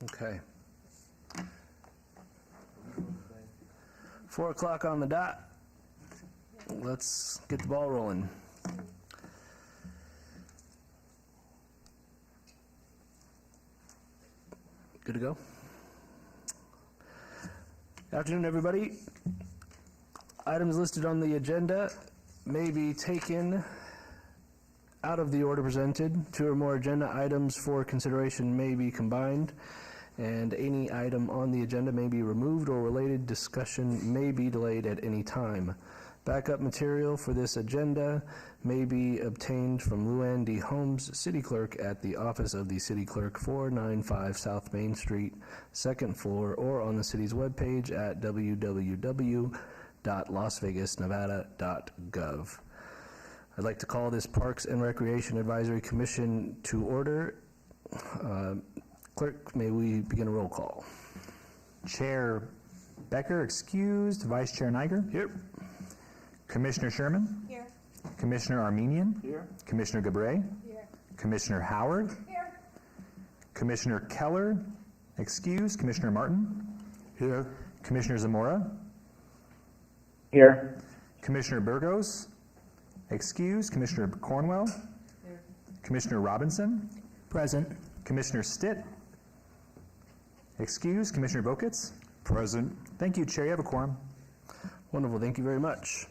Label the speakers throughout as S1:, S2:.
S1: Okay. 4 o'clock on the dot. Let's get the ball rolling. Good to go? Afternoon, everybody. Items listed on the agenda may be taken out of the order presented. 2 or more agenda items for consideration may be combined, and any item on the agenda may be removed or related discussion may be delayed at any time. Backup material for this agenda may be obtained from Luann D. Holmes, City Clerk, at the office of the City Clerk, 495 South Main Street, 2nd floor, or on the city's webpage at www.lasvegasnevada.gov. I'd like to call this Parks and Recreation Advisory Commission to order. Clerk, may we begin a roll call?
S2: Chair Becker excused. Vice Chair Niger?
S1: Here.
S2: Commissioner Sherman?
S3: Here.
S2: Commissioner Armenian?
S1: Here.
S2: Commissioner Gabray?
S3: Here.
S2: Commissioner Howard?
S3: Here.
S2: Commissioner Keller excused. Commissioner Martin?
S1: Here.
S2: Commissioner Zamora?
S4: Here.
S2: Commissioner Burgos excused. Commissioner Cornwell?
S3: Here.
S2: Commissioner Robinson?
S4: Present.
S2: Commissioner Stitt excused. Commissioner Bokitz?
S1: Present.
S2: Thank you, Chair. You have a quorum.
S1: Wonderful, thank you very much.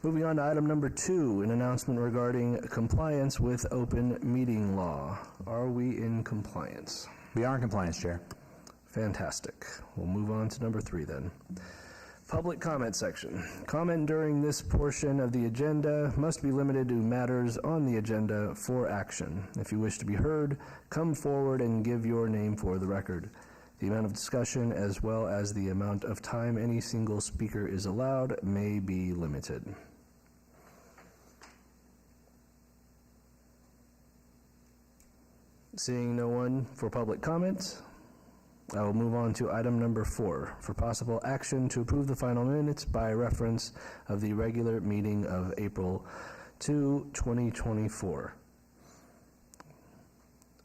S1: Moving on to item number 2, an announcement regarding compliance with open meeting law. Are we in compliance?
S2: We are in compliance, Chair.
S1: Fantastic. We'll move on to number 3 then. Public comment section. Comment during this portion of the agenda must be limited to matters on the agenda for action. If you wish to be heard, come forward and give your name for the record. The amount of discussion, as well as the amount of time any single speaker is allowed, may be limited. Seeing no one for public comment, I will move on to item number 4, for possible action to approve the final minutes by reference of the regular meeting of April 2, 2024.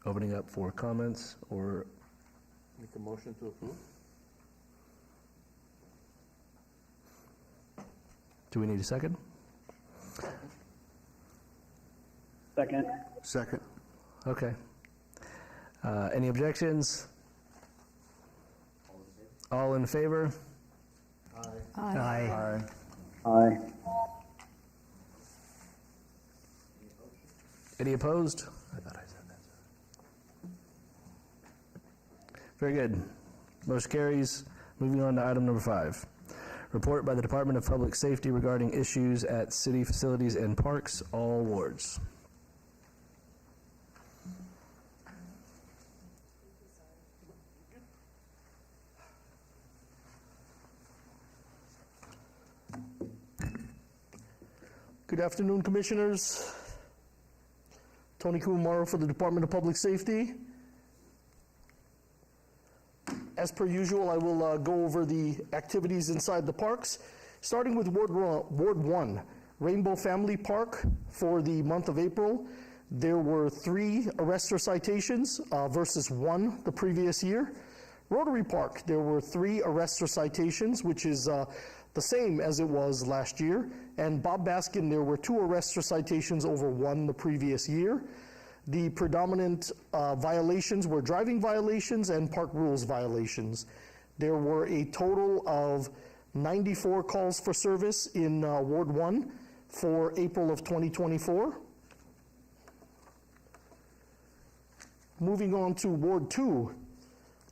S1: Opening up for comments or
S5: Make a motion to approve?
S1: do we need a second?
S4: Second.
S5: Second.
S1: Okay. Any objections? All in favor?
S4: Aye.
S5: Aye.
S1: Any opposed? I thought I said that. Very good. Motion carries. Moving on to item number 5. Report by the Department of Public Safety regarding issues at city facilities and parks, all wards.
S6: Good afternoon, Commissioners. Tony Kumaro for the Department of Public Safety. As per usual, I will go over the activities inside the parks, starting with Ward 1, Rainbow Family Park. For the month of April, there were 3 arrests or citations versus 1 the previous year. Rotary Park, there were 3 arrests or citations, which is the same as it was last year. And Bob Baskin, there were 2 arrests or citations over 1 the previous year. The predominant violations were driving violations and park rules violations. There were a total of 94 calls for service in Ward 1 for April of 2024. Moving on to Ward 2,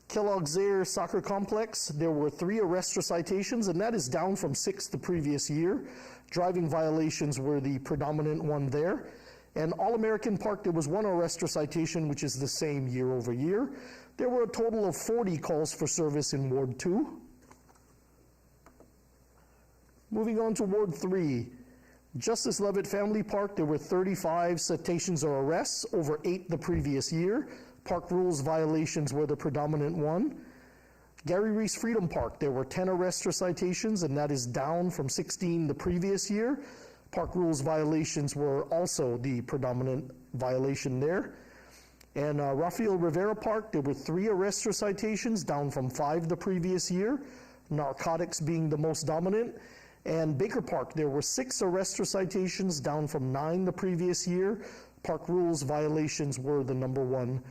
S6: Kellogg's Air Soccer Complex, there were 3 arrests or citations, and that is down from 6 the previous year. Driving violations were the predominant one there. And All-American Park, there was 1 arrest or citation, which is the same year over year. There were a total of 40 calls for service in Ward 2. Moving on to Ward 3, Justice Leavitt Family Park, there were 35 citations or arrests, over 8 the previous year. Park rules violations were the predominant one. Gary Reese Freedom Park, there were 10 arrests or citations, and that is down from 16 the previous year. Park rules violations were also the predominant violation there. And Rafael Rivera Park, there were 3 arrests or citations, down from 5 the previous year, narcotics being the most dominant. And Baker Park, there were 6 arrests or citations, down from 9 the previous year. Park rules violations were the number 1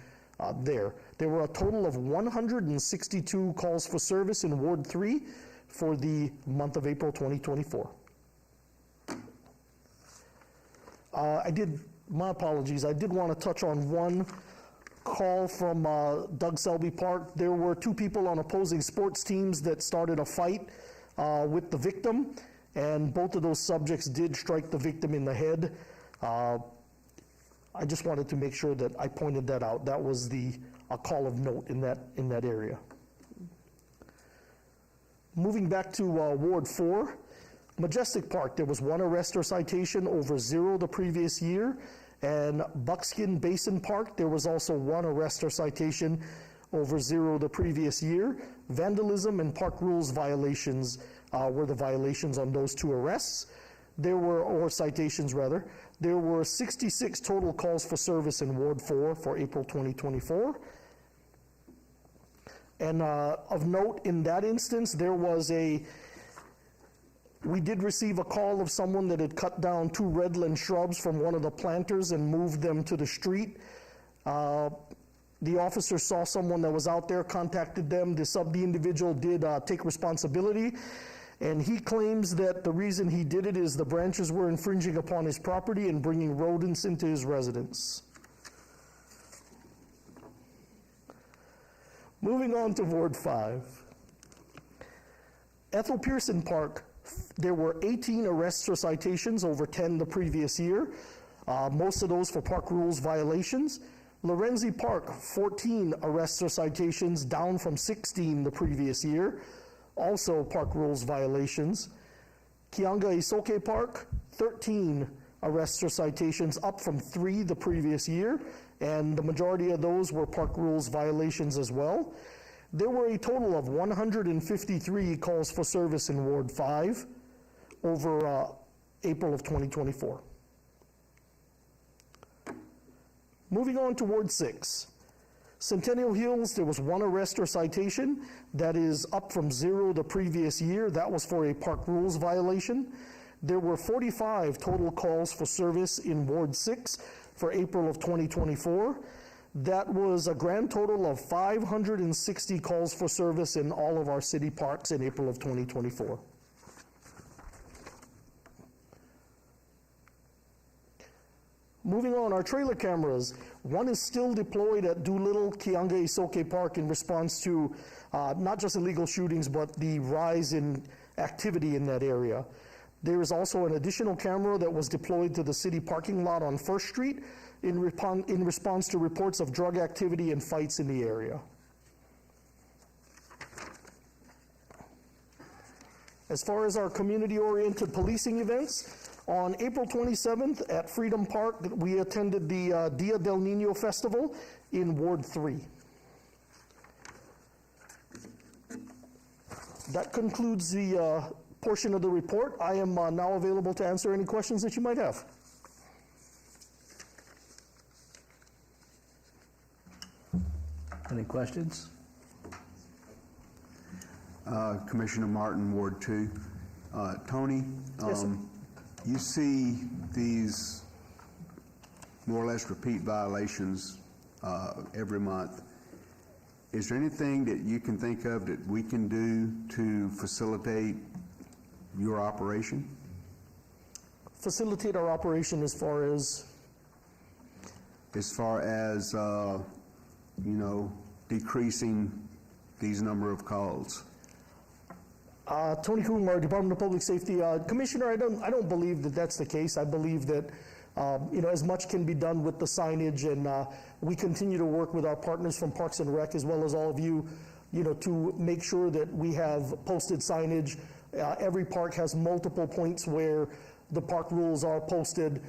S6: there. There were a total of 162 calls for service in Ward 3 for the month of April 2024. My apologies, I did want to touch on one call from Doug Selby Park. There were 2 people on opposing sports teams that started a fight with the victim, and both of those subjects did strike the victim in the head. I just wanted to make sure that I pointed that out. That was a call of note in that area. Moving back to Ward 4, Majestic Park, there was 1 arrest or citation, over 0 the previous year. And Buckskin Basin Park, there was also 1 arrest or citation, over 0 the previous year. Vandalism and park rules violations were the violations on those 2 arrests. Or citations rather. There were 66 total calls for service in Ward 4 for April 2024. And of note, in that instance, we did receive a call of someone that had cut down 2 redland shrubs from one of the planters and moved them to the street. The officer saw someone that was out there, contacted them. The individual did take responsibility, and he claims that the reason he did it is the branches were infringing upon his property and bringing rodents into his residence. Moving on to Ward 5. Ethel Pearson Park, there were 18 arrests or citations, over 10 the previous year, most of those for park rules violations. Lorenzi Park, 14 arrests or citations, down from 16 the previous year, also park rules violations. Kianga Isoke Park, 13 arrests or citations, up from 3 the previous year, and the majority of those were park rules violations as well. There were a total of 153 calls for service in Ward 5 over April of 2024. Moving on to Ward 6. Centennial Hills, there was 1 arrest or citation. That is up from 0 the previous year. That was for a park rules violation. There were 45 total calls for service in Ward 6 for April of 2024. That was a grand total of 560 calls for service in all of our city parks in April of 2024. Moving on, our trailer cameras. 1 is still deployed at Doolittle, Kianga Isoke Park in response to not just illegal shootings, but the rise in activity in that area. There is also an additional camera that was deployed to the city parking lot on First Street in response to reports of drug activity and fights in the area. As far as our community-oriented policing events, on April 27th at Freedom Park, we attended the Dia del Niño Festival in Ward 3. That concludes the portion of the report. I am now available to answer any questions that you might have.
S1: Any questions?
S3: Commissioner Martin, Ward 2. Tony,
S6: Yes, sir.
S3: you see these more or less repeat violations every month. Is there anything that you can think of that we can do to facilitate your operation?
S6: Facilitate our operation as far as?
S3: As far as, decreasing these number of calls?
S6: Tony Kumar, Department of Public Safety. Commissioner, I don't believe that that's the case. I believe that as much can be done with the signage, and we continue to work with our partners from Parks and Rec as well as all of you, to make sure that we have posted signage. Every park has multiple points where the park rules are posted.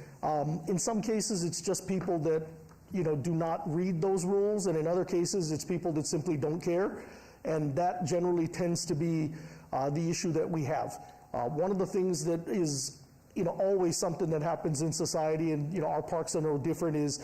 S6: In some cases, it's just people that do not read those rules, and in other cases, it's people that simply don't care, and that generally tends to be the issue that we have. One of the things that is always something that happens in society, and our parks are no different, is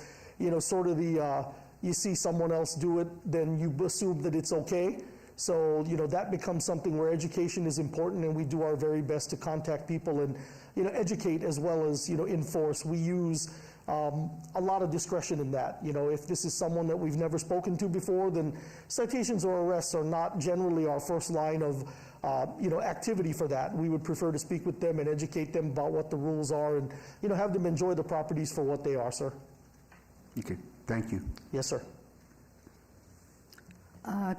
S6: sort of the you see someone else do it, then you assume that it's okay. So, that becomes something where education is important, and we do our very best to contact people and, educate as well as, enforce. We use a lot of discretion in that. If this is someone that we've never spoken to before, then citations or arrests are not generally our first line of activity for that. We would prefer to speak with them and educate them about what the rules are and, have them enjoy the properties for what they are, sir.
S3: Okay, thank you.
S6: Yes, sir.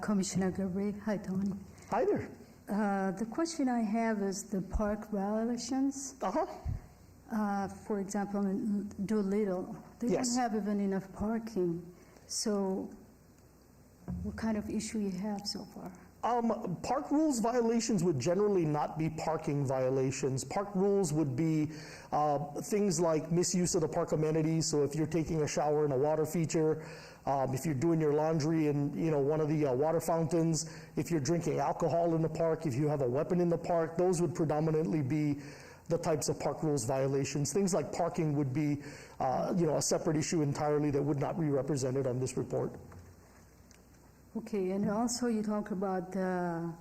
S7: Commissioner Gabri, hi, Tony.
S6: Hi there.
S7: The question I have is the park violations. For example, in Doolittle, they
S6: Yes.
S7: don't have even enough parking. So what kind of issue you have so far?
S6: Park rules violations would generally not be parking violations. Park rules would be things like misuse of the park amenities. So if you're taking a shower in a water feature, if you're doing your laundry in one of the water fountains, if you're drinking alcohol in the park, if you have a weapon in the park, those would predominantly be the types of park rules violations. Things like parking would be a separate issue entirely that would not be represented on this report.
S7: Okay, and also you talk about the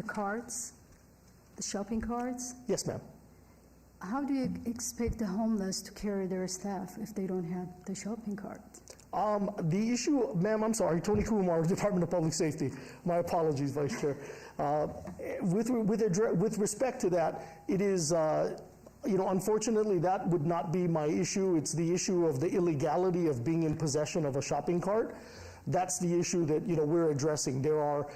S7: carts, the shopping carts.
S6: Yes, ma'am.
S7: How do you expect the homeless to carry their stuff if they don't have the shopping carts?
S6: The issue, ma'am, I'm sorry, Tony Kumar, Department of Public Safety. My apologies, Vice Chair. With respect to that, it is, unfortunately, that would not be my issue. It's the issue of the illegality of being in possession of a shopping cart. That's the issue that, we're addressing. There are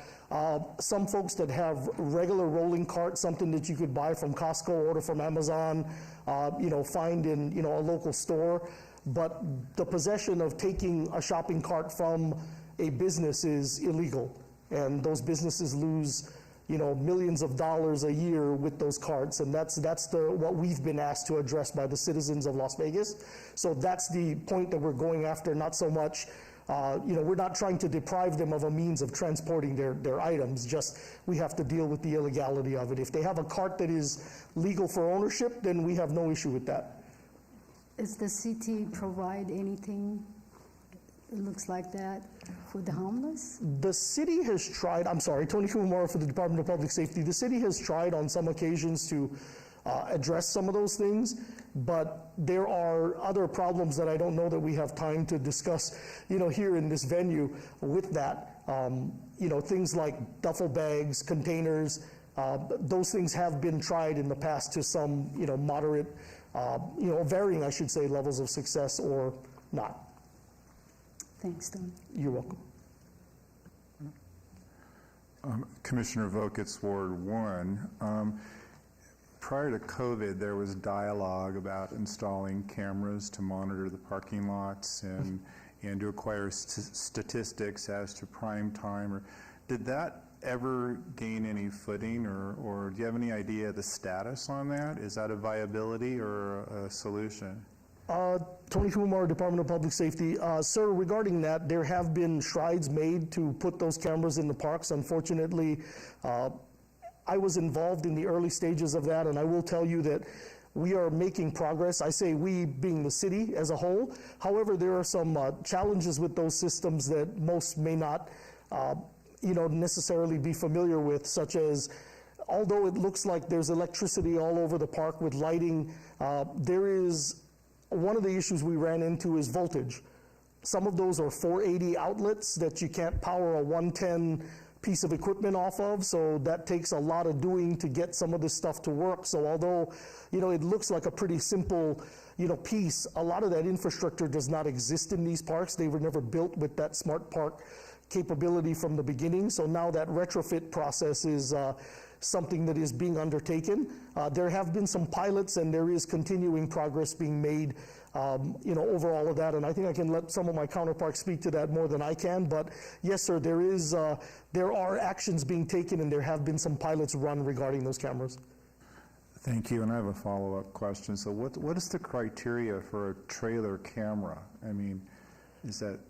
S6: some folks that have regular rolling carts, something that you could buy from Costco, order from Amazon, find in, a local store. But the possession of taking a shopping cart from a business is illegal. And those businesses lose, millions of dollars a year with those carts. And that's what we've been asked to address by the citizens of Las Vegas. So that's the point that we're going after, not so much, we're not trying to deprive them of a means of transporting their items, just we have to deal with the illegality of it. If they have a cart that is legal for ownership, then we have no issue with that.
S7: Does the city provide anything that looks like that for the homeless?
S6: The city has tried, I'm sorry, Tony Kumar for the Department of Public Safety. The city has tried on some occasions to address some of those things, but there are other problems that I don't know that we have time to discuss, here in this venue with that. Things like duffel bags, containers, those things have been tried in the past to some, moderate, varying, I should say, levels of success or not.
S7: Thanks, Tony.
S6: You're welcome.
S8: Commissioner Vokitz, Ward 1. Prior to COVID, there was dialogue about installing cameras to monitor the parking lots and to acquire statistics as to prime time. Did that ever gain any footing, or do you have any idea of the status on that? Is that a viability or a solution?
S6: Tony Kumar, Department of Public Safety. Sir, regarding that, there have been strides made to put those cameras in the parks. Unfortunately, I was involved in the early stages of that, and I will tell you that we are making progress. I say we being the city as a whole. However, there are some challenges with those systems that most may not necessarily be familiar with, such as, although it looks like there's electricity all over the park with lighting, there is, one of the issues we ran into is voltage. Some of those are 480 outlets that you can't power a 110 piece of equipment off of, so that takes a lot of doing to get some of this stuff to work. So although, it looks like a pretty simple, piece, a lot of that infrastructure does not exist in these parks. They were never built with that smart park capability from the beginning. So now that retrofit process is something that is being undertaken. There have been some pilots, and there is continuing progress being made, over all of that. And I think I can let some of my counterparts speak to that more than I can. But yes, sir, there are actions being taken, and there have been some pilots run regarding those cameras.
S8: Thank you, and I have a follow-up question. So what is the criteria for a trailer camera? I mean, is that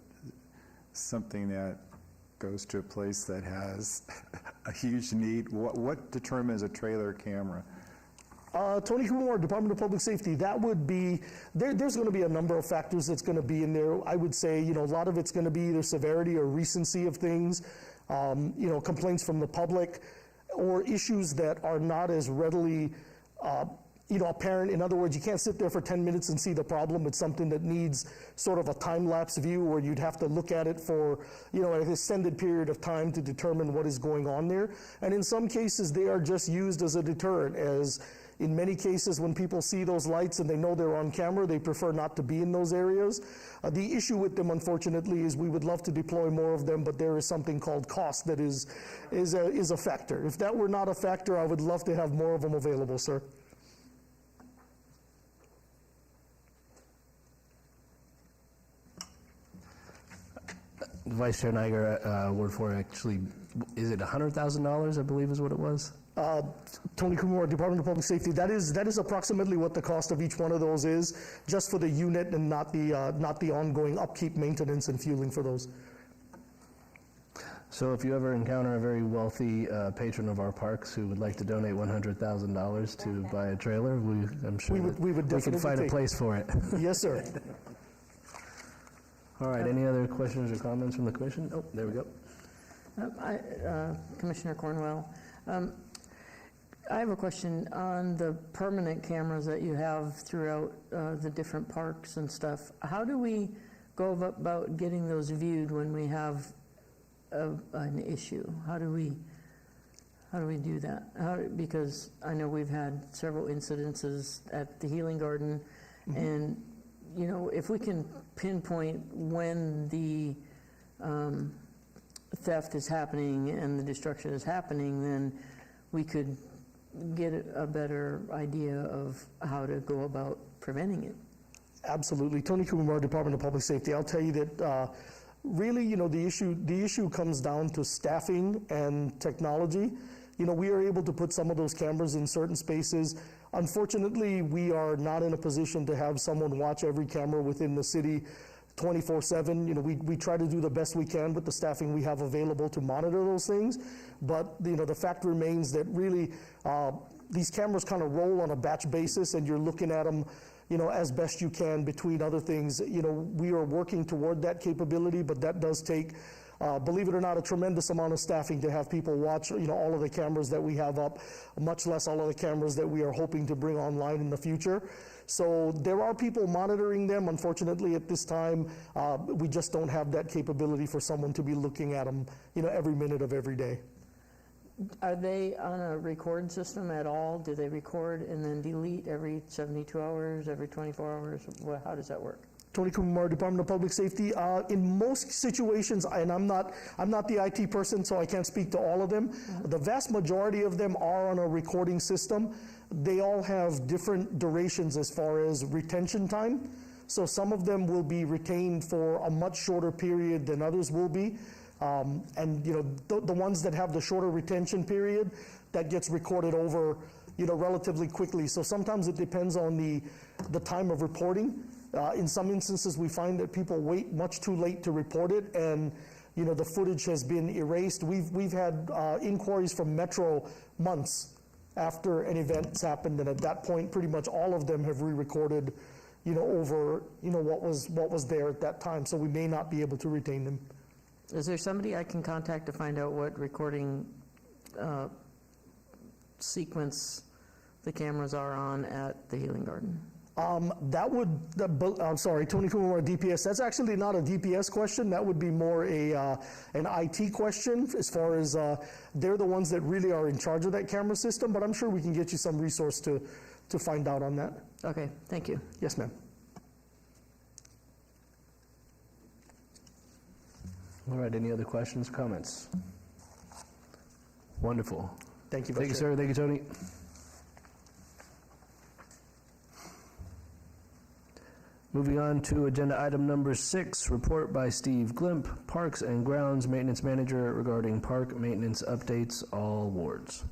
S8: something that goes to a place that has a huge need? What determines a trailer camera?
S6: Tony Kumar, Department of Public Safety, that would be, there's going to be a number of factors that's going to be in there. I would say, a lot of it's going to be either severity or recency of things, complaints from the public, or issues that are not as readily, apparent. In other words, you can't sit there for 10 minutes and see the problem. It's something that needs sort of a time-lapse view where you'd have to look at it for, an extended period of time to determine what is going on there. And in some cases, they are just used as a deterrent, as in many cases, when people see those lights and they know they're on camera, they prefer not to be in those areas. The issue with them, unfortunately, is we would love to deploy more of them, but there is something called cost that is a factor. If that were not a factor, I would love to have more of them available, sir.
S1: Vice Chair Niger, Ward 4, actually, is it $100,000, I believe is what it was?
S6: Tony Kumar, Department of Public Safety, that is approximately what the cost of each one of those is, just for the unit and not the ongoing upkeep, maintenance, and fueling for those.
S1: So if you ever encounter a very wealthy patron of our parks who would like to donate $100,000 to buy a trailer, I'm sure
S6: we would definitely
S1: could find a
S6: take
S1: place for it.
S6: Yes, sir.
S1: All right, any other questions or comments from the commission? Oh, there we go.
S9: Commissioner Cornwell, I have a question on the permanent cameras that you have throughout the different parks and stuff. How do we go about getting those viewed when we have an issue? How do we do that? Because I know we've had several incidences at the Healing Garden, and if we can pinpoint when the theft is happening and the destruction is happening, then we could get a better idea of how to go about preventing it.
S6: Absolutely. Tony Kumar, Department of Public Safety. I'll tell you that really, the issue comes down to staffing and technology. We are able to put some of those cameras in certain spaces. Unfortunately, we are not in a position to have someone watch every camera within the city 24/7. We try to do the best we can with the staffing we have available to monitor those things. But, the fact remains that really these cameras kind of roll on a batch basis, and you're looking at them, as best you can between other things. We are working toward that capability, but that does take, believe it or not, a tremendous amount of staffing to have people watch, all of the cameras that we have up, much less all of the cameras that we are hoping to bring online in the future. So there are people monitoring them. Unfortunately, at this time, we just don't have that capability for someone to be looking at them, every minute of every day.
S9: Are they on a record system at all? Do they record and then delete every 72 hours, every 24 hours? How does that work?
S6: Tony Kumar, Department of Public Safety. In most situations, and I'm not the IT person, so I can't speak to all of them. The vast majority of them are on a recording system. They all have different durations as far as retention time. So some of them will be retained for a much shorter period than others will be. And the ones that have the shorter retention period, that gets recorded over, relatively quickly. So sometimes it depends on the time of reporting. In some instances, we find that people wait much too late to report it, and the footage has been erased. We've had inquiries from Metro months after an event's happened, and at that point, pretty much all of them have re-recorded, over what was there at that time. So we may not be able to retain them.
S9: Is there somebody I can contact to find out what recording sequence the cameras are on at the Healing Garden?
S6: I'm sorry, Tony Kumar, DPS. That's actually not a DPS question. That would be more an IT question, as far as they're the ones that really are in charge of that camera system, but I'm sure we can get you some resource to find out on that.
S9: Okay, thank you.
S6: Yes, ma'am.
S1: All right, any other questions, comments? Wonderful.
S6: Thank you,
S1: Thank you,
S6: Vice Chair.
S1: sir. Thank you, Tony. Moving on to agenda item number 6, report by Steve Glimp, Parks and Grounds Maintenance Manager regarding park maintenance updates, all wards.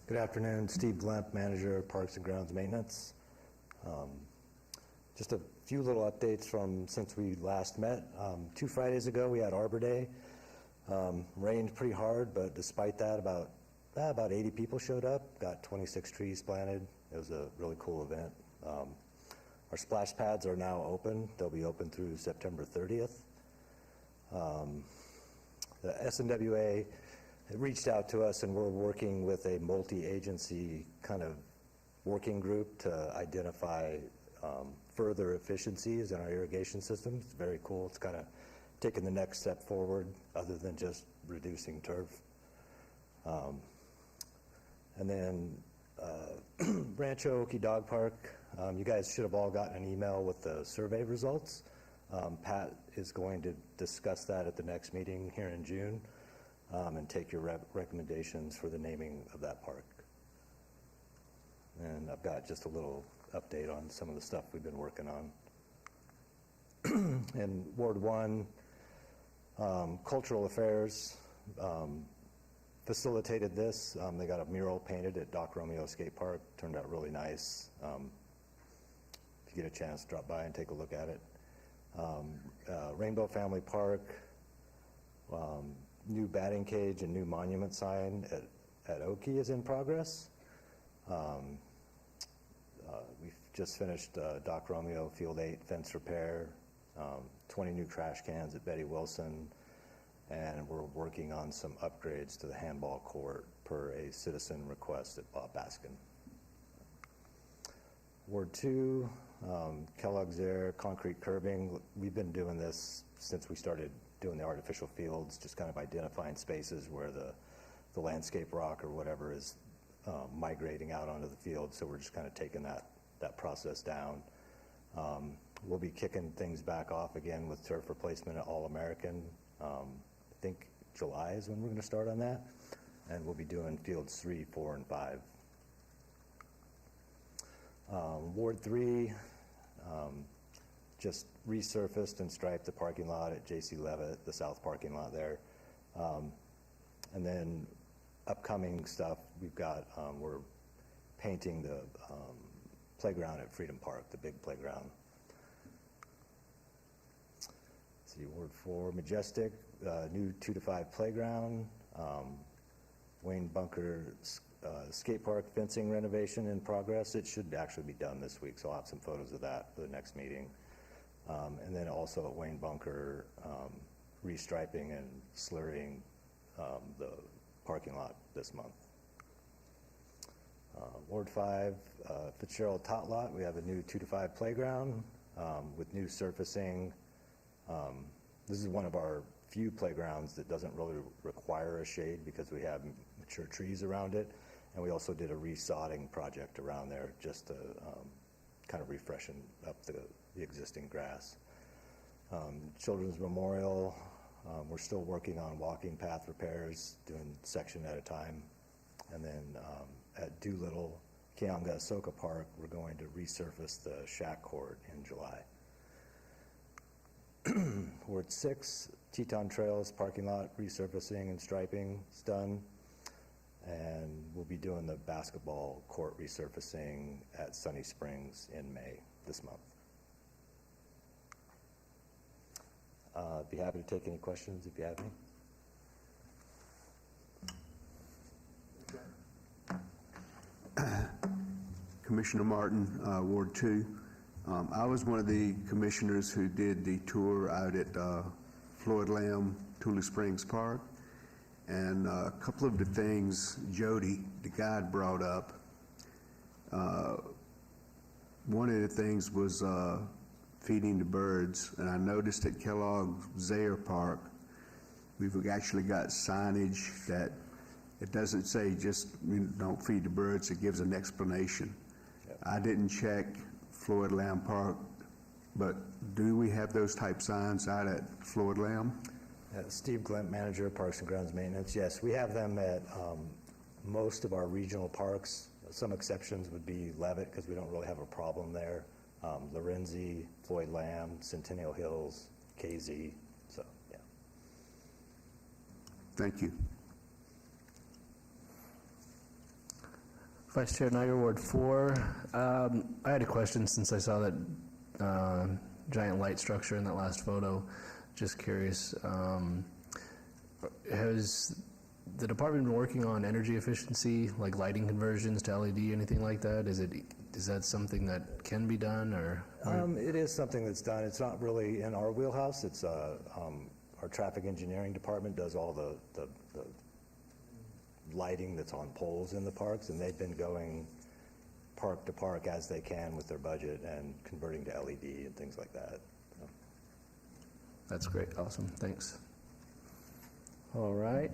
S10: Good afternoon, Steve Glimp, Manager of Parks and Grounds Maintenance. Just a few little updates from since we last met. 2 Fridays ago, we had Arbor Day. Rained pretty hard, but despite that, about About 80 people showed up, got 26 trees planted. It was a really cool event. Our splash pads are now open. They'll be open through September 30th. The SNWA had reached out to us, and we're working with a multi-agency kind of working group to identify further efficiencies in our irrigation systems. It's very cool. It's kind of taking the next step forward other than just reducing turf. And then Rancho Okie Dog Park, you guys should have all gotten an email with the survey results. Pat is going to discuss that at the next meeting here in June and take your recommendations for the naming of that park. And I've got just a little update on some of the stuff we've been working on. In Ward 1, Cultural Affairs facilitated this. They got a mural painted at Doc Romeo Skate Park. Turned out really nice. If you get a chance, drop by and take a look at it. Rainbow Family Park, new batting cage and new monument sign at Okie is in progress. We've just finished Doc Romeo Field 8 fence repair, 20 new trash cans at Betty Wilson, and we're working on some upgrades to the handball court per a citizen request at Bob Baskin. Ward 2, Kellogg's Air, concrete curbing. We've been doing this since we started doing the artificial fields, just kind of identifying spaces where the landscape rock or whatever is migrating out onto the field. So we're just kind of taking that process down. We'll be kicking things back off again with turf replacement at All-American. I think July is when we're going to start on that. And we'll be doing fields 3, 4, and 5. Ward 3, just resurfaced and striped the parking lot at J.C. Levitt, the south parking lot there. And then upcoming stuff, we've got, we're painting the playground at Freedom Park, the big playground. Let's see, Ward 4, Majestic, new 2 to 5 playground. Wayne Bunker skate park fencing renovation in progress. It should actually be done this week, so I'll have some photos of that for the next meeting. And then also at Wayne Bunker, restriping and slurrying the parking lot this month. Ward 5, Fitzgerald Tot Lot, we have a new 2 to 5 playground with new surfacing. This is one of our few playgrounds that doesn't really require a shade because we have mature trees around it. And we also did a resodding project around there just to kind of refreshen up the existing grass. Children's Memorial, we're still working on walking path repairs, doing section at a time. And then at Doolittle, Keonga Ahsoka Park, we're going to resurface the shack court in July. Ward 6, Teton Trails parking lot resurfacing and striping is done. And we'll be doing the basketball court resurfacing at Sunny Springs in May this month. I'd be happy to take any questions if you have any.
S3: Commissioner Martin, Ward 2. I was one of the commissioners who did the tour out at Floyd Lamb, Tule Springs Park. And a couple of the things Jody, the guide, brought up. One of the things was feeding the birds. And I noticed at Kellogg Zaire Park, we've actually got signage that it doesn't say just don't feed the birds, it gives an explanation. Yep. I didn't check Floyd Lamb Park, but do we have those type signs out at Floyd Lamb?
S10: Steve Glent, Manager of Parks and Grounds Maintenance. Yes, we have them at most of our regional parks. Some exceptions would be Levitt because we don't really have a problem there. Lorenzi, Floyd Lamb, Centennial Hills, KZ. So, yeah.
S3: Thank you.
S1: Vice Chair Niger, Ward 4. I had a question since I saw that giant light structure in that last photo. Just curious, has the department been working on energy efficiency, like lighting conversions to LED, anything like that? Is that something that can be done, or?
S10: It is something that's done. It's not really in our wheelhouse. It's our traffic engineering department does all the lighting that's on poles in the parks, and they've been going park to park as they can with their budget and converting to LED and things like that. So.
S1: That's great. Awesome. Thanks. All right.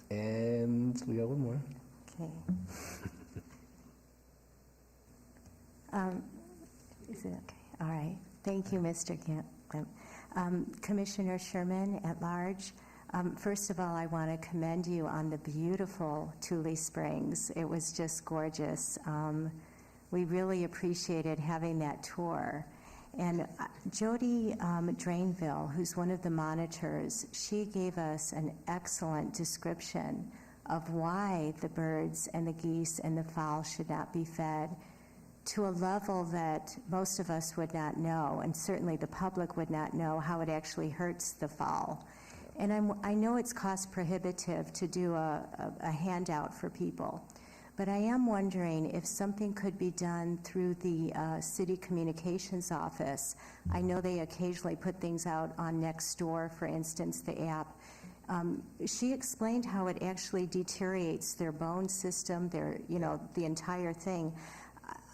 S1: And we got one more.
S11: Okay. Is it okay? All right. Thank you, Mr. Gant. Commissioner Sherman at large, first of all, I want to commend you on the beautiful Tule Springs. It was just gorgeous. We really appreciated having that tour. And Jody Drainville, who's one of the monitors, she gave us an excellent description of why the birds and the geese and the fowl should not be fed to a level that most of us would not know, and certainly the public would not know how it actually hurts the fowl. And I know it's cost prohibitive to do a handout for people, but I am wondering if something could be done through the city communications office. I know they occasionally put things out on Nextdoor, for instance, the app. She explained how it actually deteriorates their bone system, the entire thing.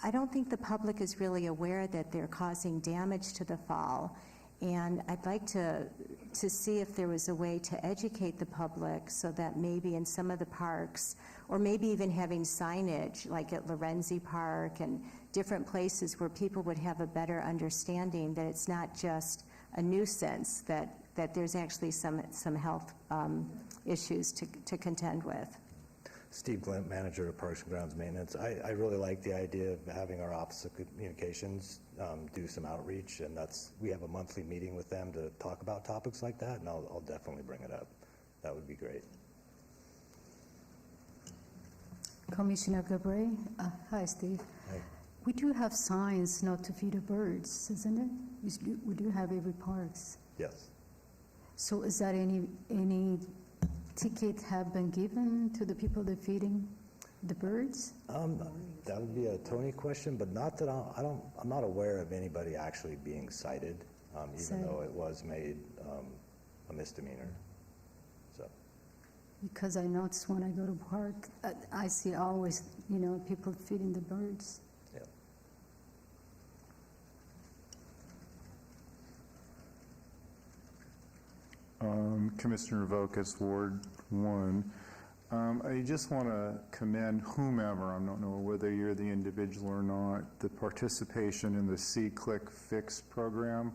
S11: I don't think the public is really aware that they're causing damage to the fowl, and I'd like to see if there was a way to educate the public so that maybe in some of the parks, or maybe even having signage like at Lorenzi Park and different places where people would have a better understanding that it's not just a nuisance, that there's actually some health issues to contend with.
S10: Steve Glint, manager of Parks and Grounds Maintenance. I really like the idea of having our Office of Communications do some outreach, and we have a monthly meeting with them to talk about topics like that, and I'll definitely bring it up. That would be great.
S7: Commissioner Gabre. Hi, Steve.
S10: Hi.
S7: We do have signs not to feed the birds, isn't it? We do have every parks.
S10: Yes.
S7: So is that any tickets have been given to the people that are feeding the birds?
S10: That would be a Tony question, but not that I'm not aware of anybody actually being cited, even though it was made a misdemeanor. So.
S7: Because I notice when I go to park, I see always, people feeding the birds.
S10: Yeah.
S8: Commissioner Vokas, Ward 1. I just want to commend whomever, I don't know whether you're the individual or not, the participation in the C-Click Fix program.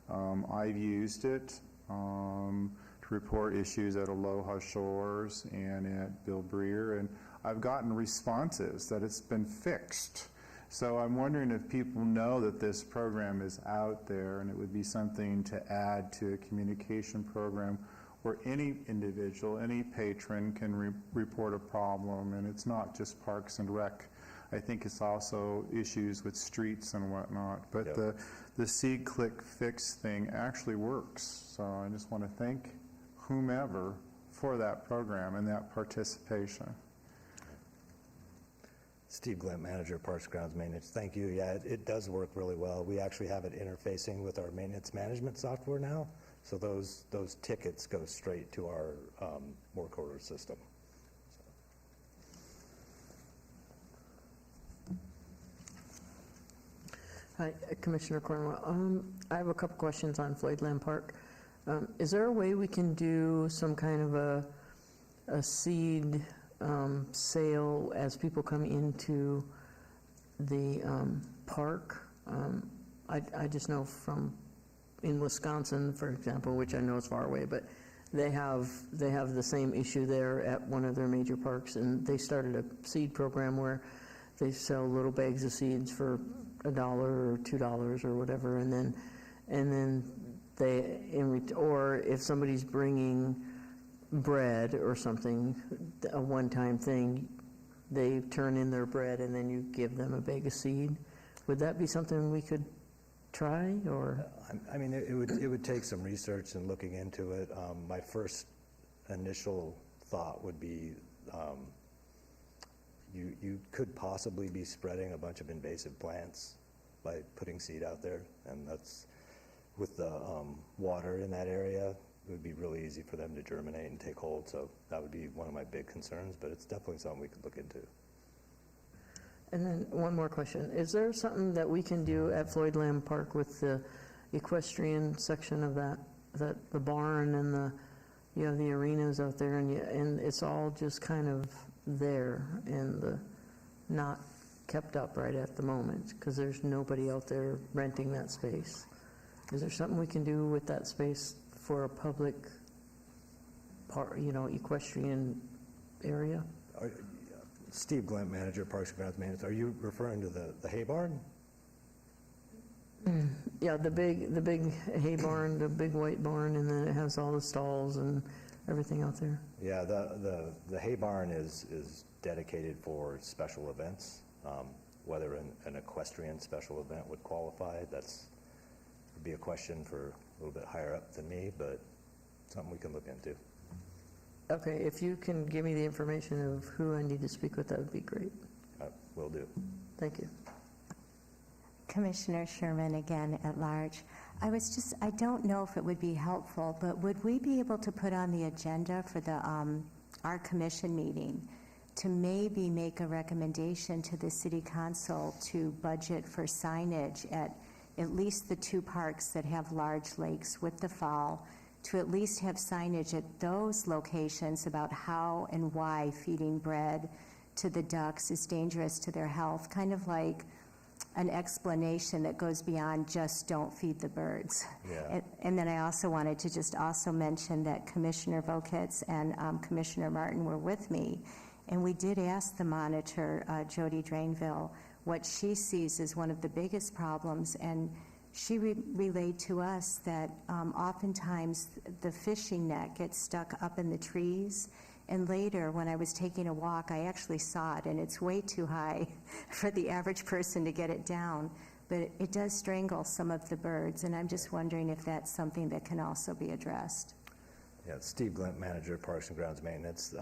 S8: I've used it to report issues at Aloha Shores and at Bill Breer, and I've gotten responses that it's been fixed. So I'm wondering if people know that this program is out there, and it would be something to add to a communication program where any individual, any patron can report a problem, and it's not just Parks and Rec. I think it's also issues with streets and whatnot. But
S10: Yep.
S8: the C-Click Fix thing actually works. So I just want to thank whomever for that program and that participation.
S10: Steve Glint, manager of Parks and Grounds Maintenance. Thank you. Yeah, it does work really well. We actually have it interfacing with our maintenance management software now, so those tickets go straight to our work order system.
S9: Hi, Commissioner Cornwell. I have a couple questions on Floydland Park. Is there a way we can do some kind of a seed sale as people come into the park? I just know from in Wisconsin, for example, which I know is far away, but they have the same issue there at one of their major parks, and they started a seed program where they sell little bags of seeds for $1 or $2 or whatever, and then they or if somebody's bringing bread or something, a one-time thing, they turn in their bread and then you give them a bag of seed. Would that be something we could try, or?
S10: I mean, it would take some research and looking into it. My first initial thought would be you could possibly be spreading a bunch of invasive plants by putting seed out there, and that's with the water in that area, it would be really easy for them to germinate and take hold. So that would be one of my big concerns, but it's definitely something we could look into.
S9: And then one more question. Is there something that we can do at Floyd Lamb Park with the equestrian section of that the barn and you have the arenas out there, and it's all just kind of there and not kept up right at the moment because there's nobody out there renting that space. Is there something we can do with that space for a public equestrian area?
S10: Steve Glent, manager, Parks and Grounds Maintenance. Are you referring to the hay barn?
S9: Yeah, the big hay barn, the big white barn, and then it has all the stalls and everything out there.
S10: Yeah, the hay barn is dedicated for special events. Whether an equestrian special event would qualify, would be a question for a little bit higher up than me, but something we can look into.
S9: Okay, if you can give me the information of who I need to speak with, that would be great.
S10: Will do.
S9: Thank you.
S11: Commissioner Sherman, again at large. I don't know if it would be helpful, but would we be able to put on the agenda for our commission meeting to maybe make a recommendation to the city council to budget for signage at least the two parks that have large lakes with the fall, to at least have signage at those locations about how and why feeding bread to the ducks is dangerous to their health, kind of like an explanation that goes beyond just don't feed the birds.
S10: Yeah.
S11: And then I also wanted to just also mention that Commissioner Vokitz and Commissioner Martin were with me, and we did ask the monitor, Jody Drainville, what she sees as one of the biggest problems, and she relayed to us that oftentimes the fishing net gets stuck up in the trees, and later when I was taking a walk, I actually saw it, and it's way too high for the average person to get it down, but it does strangle some of the birds, and I'm just wondering if that's something that can also be addressed.
S10: Yeah, Steve Glent, manager, Parks and Grounds Maintenance.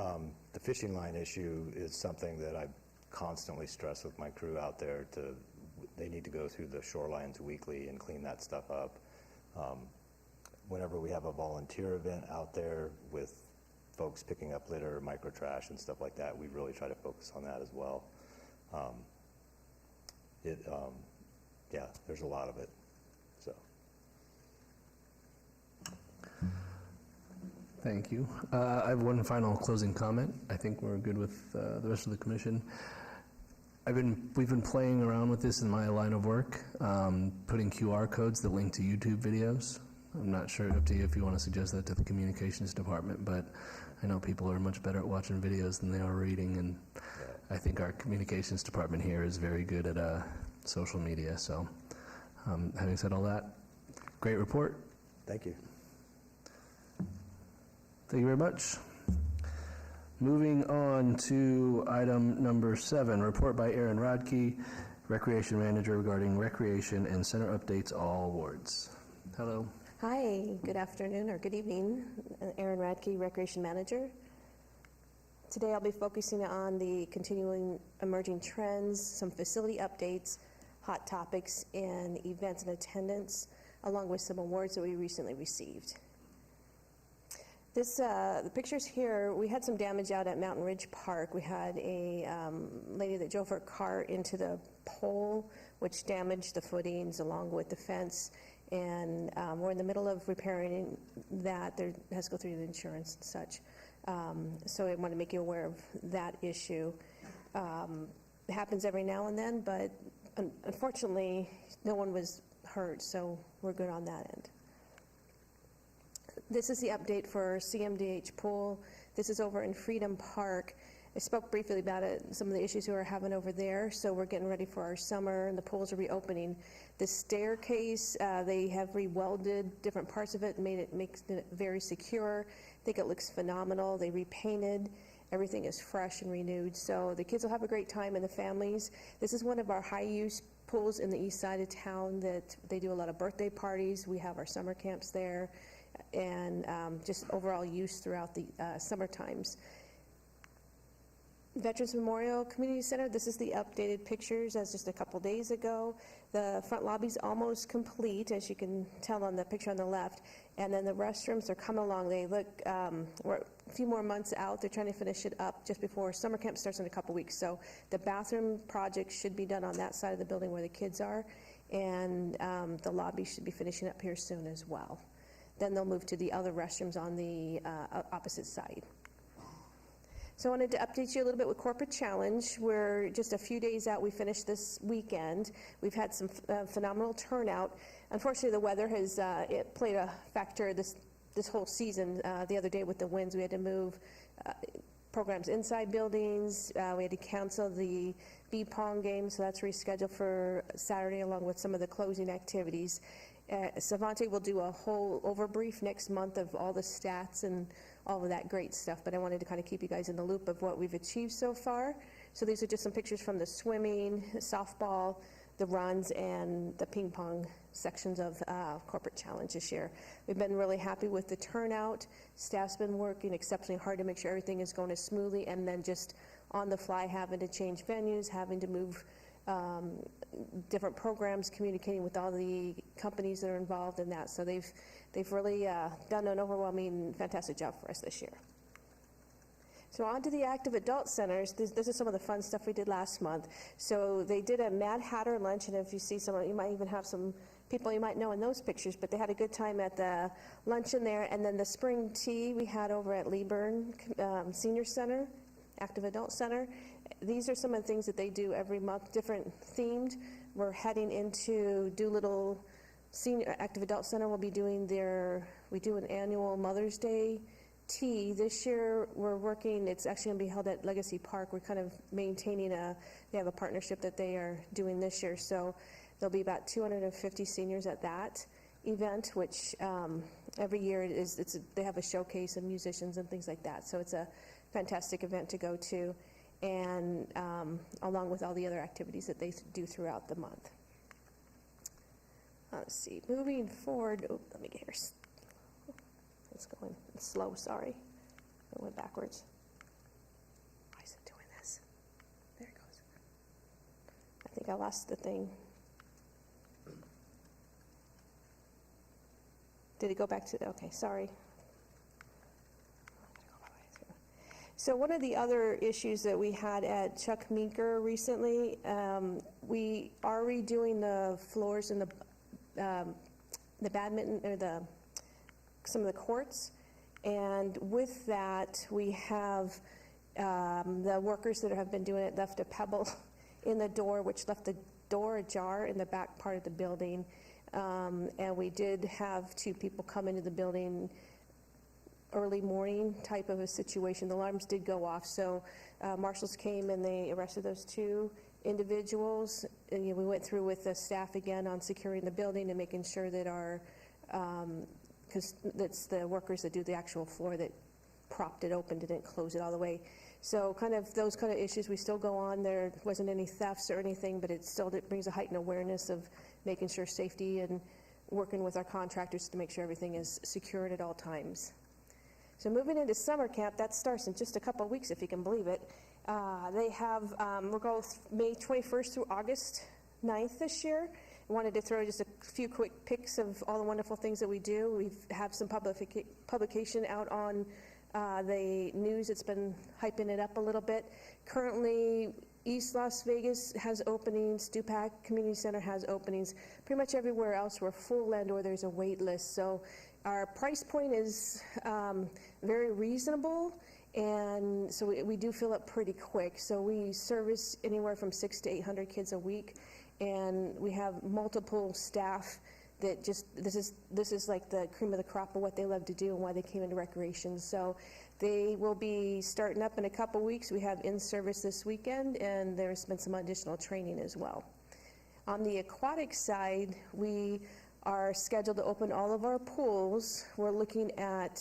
S10: The fishing line issue is something that I constantly stress with my crew out there. They need to go through the shorelines weekly and clean that stuff up. Whenever we have a volunteer event out there with folks picking up litter, micro trash, and stuff like that, we really try to focus on that as well. Yeah, there's a lot of it. So.
S1: Thank you. I have one final closing comment. I think we're good with the rest of the commission. We've been playing around with this in my line of work, putting QR codes that link to YouTube videos. I'm not sure, up to you if you want to suggest that to the communications department, but I know people are much better at watching videos than they are reading, and I think our communications department here is very good at social media. So having said all that, great report.
S10: Thank you.
S1: Thank you very much. Moving on to item number 7, report by Aaron Rodkey, Recreation Manager regarding recreation and center updates, all awards. Hello.
S12: Hi, good afternoon or good evening. Aaron Radke, Recreation Manager. Today I'll be focusing on the continuing emerging trends, some facility updates, hot topics, and events and attendance, along with some awards that we recently received. The pictures here, we had some damage out at Mountain Ridge Park. We had a lady that drove her car into the pole, which damaged the footings along with the fence. And we're in the middle of repairing that. There has to go through the insurance and such. So I want to make you aware of that issue. It happens every now and then, but unfortunately, no one was hurt, so we're good on that end. This is the update for CMDH Pool. This is over in Freedom Park. I spoke briefly about it, some of the issues we were having over there, so we're getting ready for our summer, and the pools are reopening. The staircase, they have re-welded different parts of it and makes it very secure. I think it looks phenomenal. They repainted. Everything is fresh and renewed, so the kids will have a great time, and the families. This is one of our high-use pools in the east side of town that they do a lot of birthday parties. We have our summer camps there, and just overall use throughout the summer times. Veterans Memorial Community Center, this is the updated pictures as just a couple days ago. The front lobby's almost complete, as you can tell on the picture on the left. And then the restrooms are coming along. They look, we're a few more months out. They're trying to finish it up just before summer camp starts in a couple weeks. So the bathroom project should be done on that side of the building where the kids are. And the lobby should be finishing up here soon as well. Then they'll move to the other restrooms on the opposite side. So I wanted to update you a little bit with Corporate Challenge. We're just a few days out. We finished this weekend. We've had some phenomenal turnout. Unfortunately, the weather has it played a factor this whole season. The other day with the winds, we had to move programs inside buildings. We had to cancel the B-Pong game, so that's rescheduled for Saturday along with some of the closing activities. Savante will do a whole overbrief next month of all the stats and all of that great stuff, but I wanted to kind of keep you guys in the loop of what we've achieved so far. So these are just some pictures from the swimming, softball, the runs, and the ping pong sections of Corporate Challenge this year. We've been really happy with the turnout. Staff's been working exceptionally hard to make sure everything is going as smoothly, and then just on the fly having to change venues, having to move different programs, communicating with all the companies that are involved in that. So they've really done an overwhelming, fantastic job for us this year. So on to the active adult centers. This is some of the fun stuff we did last month. So they did a Mad Hatter lunch, and if you see some, you might even have some people you might know in those pictures, but they had a good time at the luncheon there. And then the spring tea we had over at Leeburn Senior Center, Active Adult Center. These are some of the things that they do every month, different themed. We're heading into Doolittle Senior Active Adult Center. Will be doing we do an annual Mother's Day tea. This year we're working, it's actually going to be held at Legacy Park. We're kind of maintaining they have a partnership that they are doing this year. So there'll be about 250 seniors at that event, which every year they have a showcase of musicians and things like that. So it's a fantastic event to go to, and along with all the other activities that they do throughout the month. Let's see, moving forward, let me get here. It's going slow, sorry. It went backwards. Why is it doing this? There it goes. I think I lost the thing. Did it go back to, okay, sorry. So one of the other issues that we had at Chuck Meeker recently, we are redoing the floors in the badminton, or some of the courts, and with that we have the workers that have been doing it left a pebble in the door, which left the door ajar in the back part of the building, and we did have 2 people come into the building early morning type of a situation. The alarms did go off, so marshals came and they arrested those 2 individuals, and we went through with the staff again on securing the building and making sure that our because that's the workers that do the actual floor that propped it open, didn't close it all the way. So kind of those kind of issues, we still go on. There wasn't any thefts or anything, but it brings a heightened awareness of making sure safety and working with our contractors to make sure everything is secured at all times. So moving into summer camp, that starts in just a couple of weeks, if you can believe it. They have, we'll go May 21st through August 9th this year. I wanted to throw just a few quick pics of all the wonderful things that we do. We have some publication out on the news. It's been hyping it up a little bit. Currently, East Las Vegas has openings, Dupac Community Center has openings. Pretty much everywhere else we're full and or there's a wait list. So our price point is very reasonable, and so we do fill up pretty quick. So we service anywhere from 600 to 800 kids a week, and we have multiple staff that just, this is like the cream of the crop of what they love to do and why they came into recreation. So they will be starting up in a couple weeks. We have in-service this weekend, and there's been some additional training as well. On the aquatic side, we are scheduled to open all of our pools. We're looking at,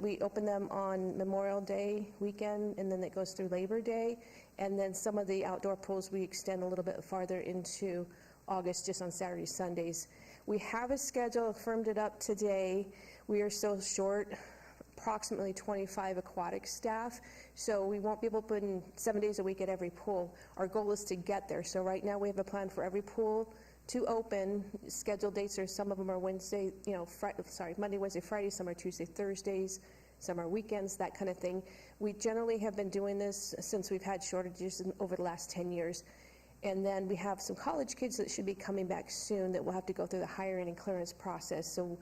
S12: we open them on Memorial Day weekend, and then it goes through Labor Day. And then some of the outdoor pools we extend a little bit farther into August, just on Saturdays, Sundays. We have a schedule, firmed it up today. We are still short approximately 25 aquatic staff, so we won't be able to put in 7 days a week at every pool. Our goal is to get there. So right now we have a plan for every pool to open. Scheduled dates are, some of them are Wednesday, Monday, Wednesday, Friday, some are Tuesday, Thursdays, some are weekends, that kind of thing. We generally have been doing this since we've had shortages over the last 10 years. And then we have some college kids that should be coming back soon that will have to go through the hiring and clearance process. So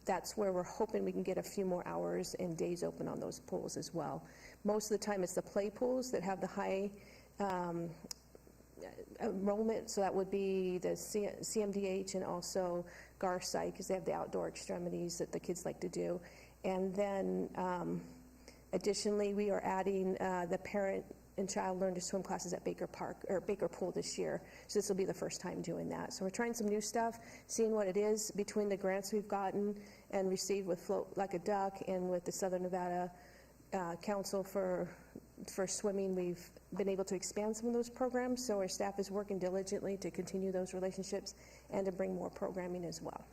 S12: that's where we're hoping we can get a few more hours and days open on those pools as well. Most of the time it's the play pools that have the high enrollment, so that would be the CMDH and also Garside, because they have the outdoor extremities that the kids like to do. And then additionally, we are adding the parent and child learn to swim classes at Baker Pool this year. So this will be the first time doing that. So we're trying some new stuff, seeing what it is between the grants we've gotten and received with Float Like a Duck and with the Southern Nevada Council for swimming. We've been able to expand some of those programs, so our staff is working diligently to continue those relationships and to bring more programming as well.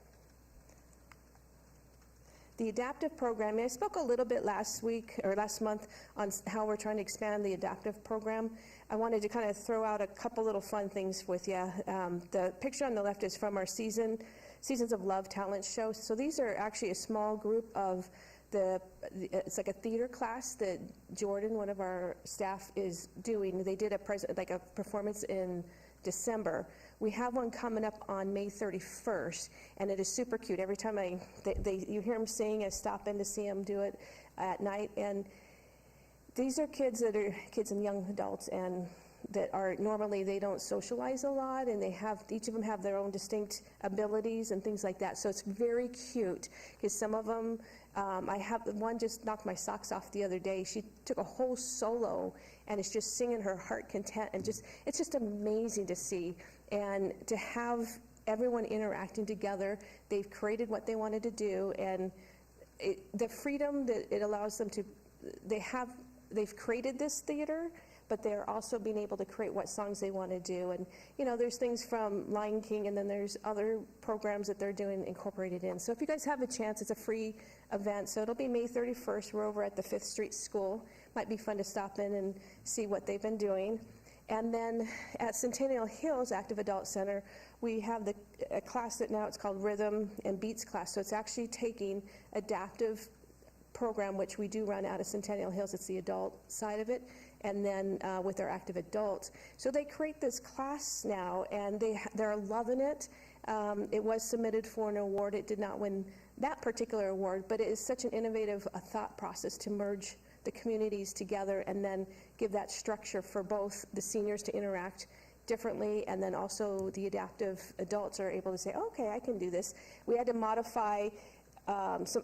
S12: The adaptive programming, I spoke a little bit last month on how we're trying to expand the adaptive program. I wanted to kind of throw out a couple little fun things with you. The picture on the left is from our Seasons of Love talent show. So these are actually a small group of it's like a theater class that Jordan, one of our staff, is doing. They did a performance in December. We have one coming up on May 31st, and it is super cute. Every time you hear them sing, I stop in to see them do it at night. And these are kids and young adults, and that are normally, they don't socialize a lot, and each of them have their own distinct abilities and things like that. So it's very cute, because some of them, I have one just knocked my socks off the other day. She took a whole solo and is just singing her heart content, and it's just amazing to see. And to have everyone interacting together, they've created what they wanted to do, and the freedom that it allows them to, they've created this theater, but they're also being able to create what songs they want to do. And, there's things from Lion King, and then there's other programs that they're doing incorporated in. So if you guys have a chance, it's a free event. So it'll be May 31st. We're over at the 5th Street School. Might be fun to stop in and see what they've been doing. And then at Centennial Hills Active Adult Center, we have a class that now it's called Rhythm and Beats class. So it's actually taking adaptive program, which we do run out of Centennial Hills. It's the adult side of it, and then with our active adults. So they create this class now, and they're loving it. It was submitted for an award. It did not win that particular award, but it is such an innovative thought process to merge the communities together and then give that structure for both the seniors to interact differently, and then also the adaptive adults are able to say, okay, I can do this. We had to modify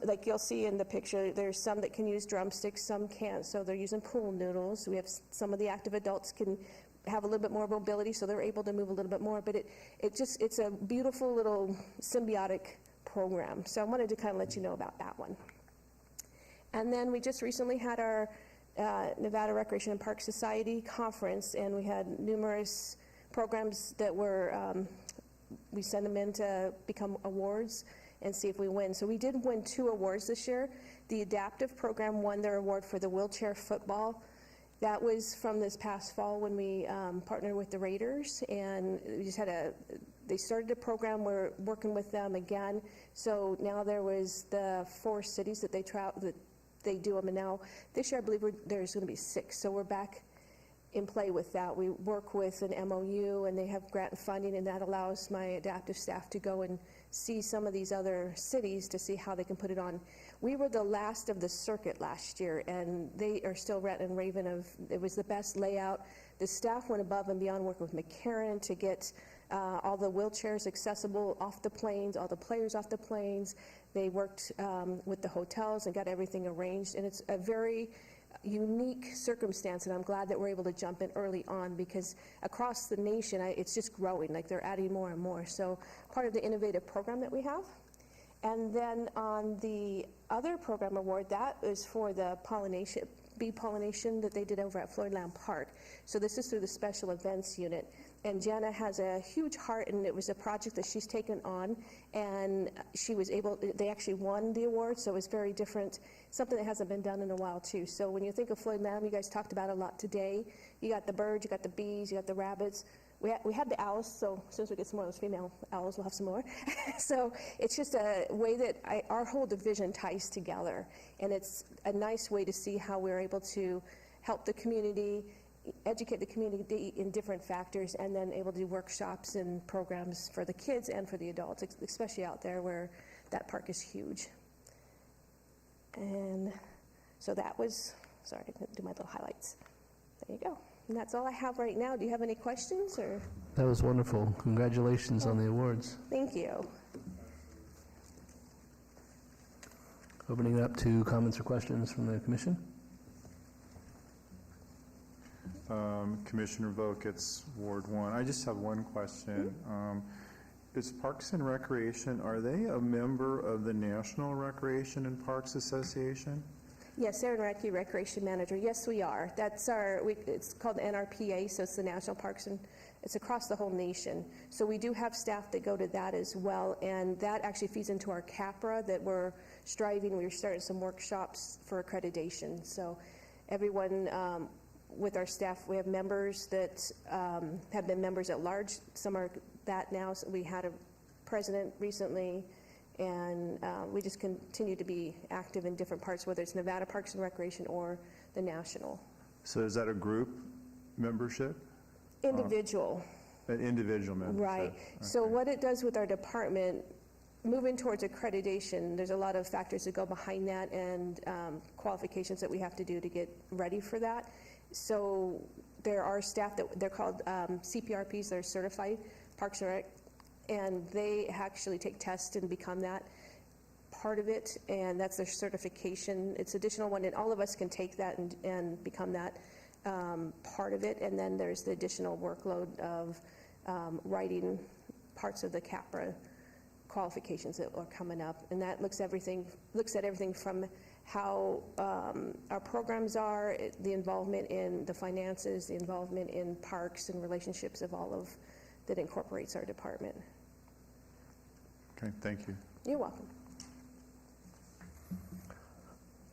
S12: like you'll see in the picture, there's some that can use drumsticks, some can't, so they're using pool noodles. We have some of the active adults can have a little bit more mobility, so they're able to move a little bit more, but it's a beautiful little symbiotic program. So I wanted to kind of let you know about that one. And then we just recently had our Nevada Recreation and Park Society conference, and we had numerous programs that we sent them in to become awards and see if we win. So we did win 2 awards this year. The adaptive program won their award for the wheelchair football. That was from this past fall when we partnered with the Raiders, and we just they started a program. We're working with them again. So now there was the 4 cities that they do them, and now this year I believe there's going to be 6. So we're back in play with that. We work with an MOU, and they have grant funding, and that allows my adaptive staff to go and see some of these other cities to see how they can put it on. We were the last of the circuit last year, and they are still ranting and raving of it was the best layout. The staff went above and beyond, working with McCarran to get all the wheelchairs accessible off the planes, all the players off the planes. They worked with the hotels and got everything arranged, and it's a very unique circumstance, and I'm glad that we're able to jump in early on, because across the nation it's just growing, like they're adding more and more. So part of the innovative program that we have. And then on the other program award, that is for the bee pollination that they did over at Floydland Park. So this is through the special events unit, And Jana has a huge heart, and it was a project that she's taken on, and they actually won the award, so it was very different, something that hasn't been done in a while too. So when you think of Floyd Lamb, you guys talked about it a lot today. You got the birds, you got the bees, you got the rabbits. We had the owls, so as soon as we get some more of those female owls, we'll have some more. So it's just a way that our whole division ties together, and it's a nice way to see how we're able to help the community, educate the community in different factors, and then able to do workshops and programs for the kids and for the adults, especially out there where that park is huge. And so that was, sorry, I didn't do my little highlights. There you go. And that's all I have right now. Do you have any questions? Or?
S1: That was wonderful. Congratulations on the awards.
S12: Thank you.
S1: Opening it up to comments or questions from the commission.
S8: Commissioner Voketz, Ward 1. I just have one question. Is Parks and Recreation, are they a member of the National Recreation and Parks Association?
S12: Yes, Sarah Radke, Recreation Manager. Yes, we are. That's it's called the NRPA, so it's the National Parks, and it's across the whole nation. So we do have staff that go to that as well, and that actually feeds into our CAPRA that we're starting some workshops for accreditation. So everyone, with our staff, we have members that have been members at large. Some are that now. So we had a president recently, and we just continue to be active in different parts, whether it's Nevada Parks and Recreation or the national.
S8: So is that a group membership?
S12: Individual.
S8: An individual membership.
S12: Right. Okay. So what it does with our department, moving towards accreditation, there's a lot of factors that go behind that, and qualifications that we have to do to get ready for that. So there are staff that they're called CPRPs, they're certified Parks and Rec, and they actually take tests and become that part of it, and that's their certification. It's additional one, and all of us can take that and become that part of it. And then there's the additional workload of writing parts of the CAPRA qualifications that are coming up, and that looks at everything from how our programs are, the involvement in the finances, the involvement in parks and relationships of all of that incorporates our department.
S8: Okay, thank you.
S12: You're welcome.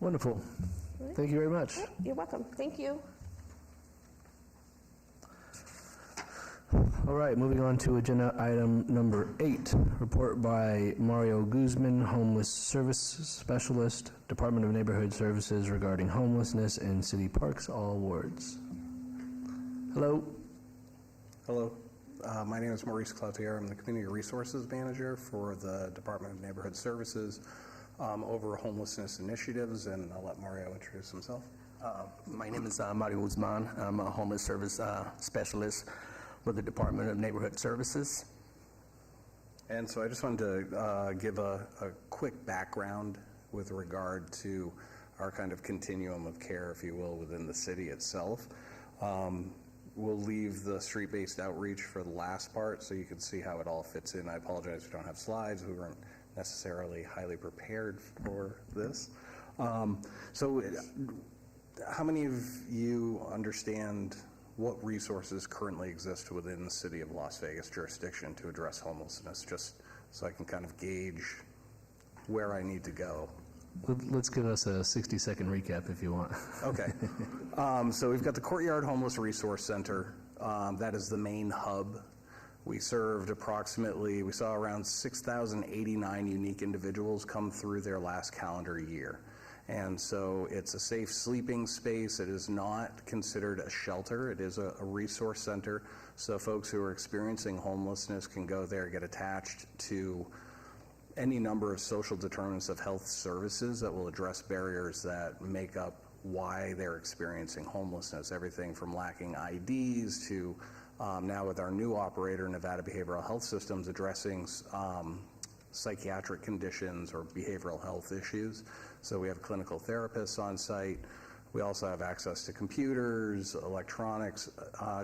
S1: Wonderful. Thank you very much.
S12: You're welcome. Thank you.
S1: All right, moving on to agenda item number 8, report by Mario Guzman, Homeless Service Specialist, Department of Neighborhood Services regarding homelessness in city parks, all wards. Hello.
S13: Hello. My name is Maurice Cloutier. I'm the Community Resources Manager for the Department of Neighborhood Services over homelessness initiatives, and I'll let Mario introduce himself.
S14: My name is Mario Guzman. I'm a homeless service specialist with the Department of Neighborhood Services.
S13: And so I just wanted to give a quick background with regard to our kind of continuum of care, if you will, within the city itself. We'll leave the street-based outreach for the last part so you can see how it all fits in. I apologize we don't have slides. We weren't necessarily highly prepared for this. So how many of you understand what resources currently exist within the city of Las Vegas jurisdiction to address homelessness, just so I can kind of gauge where I need to go?
S1: Let's give us a 60-second recap if you want.
S13: Okay. So we've got the Courtyard Homeless Resource Center. That is the main hub. We saw around 6,089 unique individuals come through their last calendar year. And so it's a safe sleeping space. It is not considered a shelter. It is a resource center. So folks who are experiencing homelessness can go there, get attached to any number of social determinants of health services that will address barriers that make up why they're experiencing homelessness. Everything from lacking IDs to now with our new operator, Nevada Behavioral Health Systems, addressing psychiatric conditions or behavioral health issues. So we have clinical therapists on site. We also have access to computers, electronics,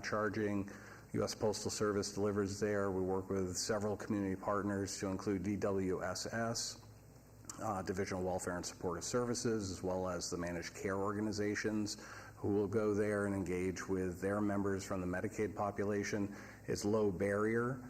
S13: charging. U.S. Postal Service delivers there. We work with several community partners to include DWSS, Division of Welfare and Supportive Services, as well as the managed care organizations who will go there and engage with their members from the Medicaid population It's low barrier.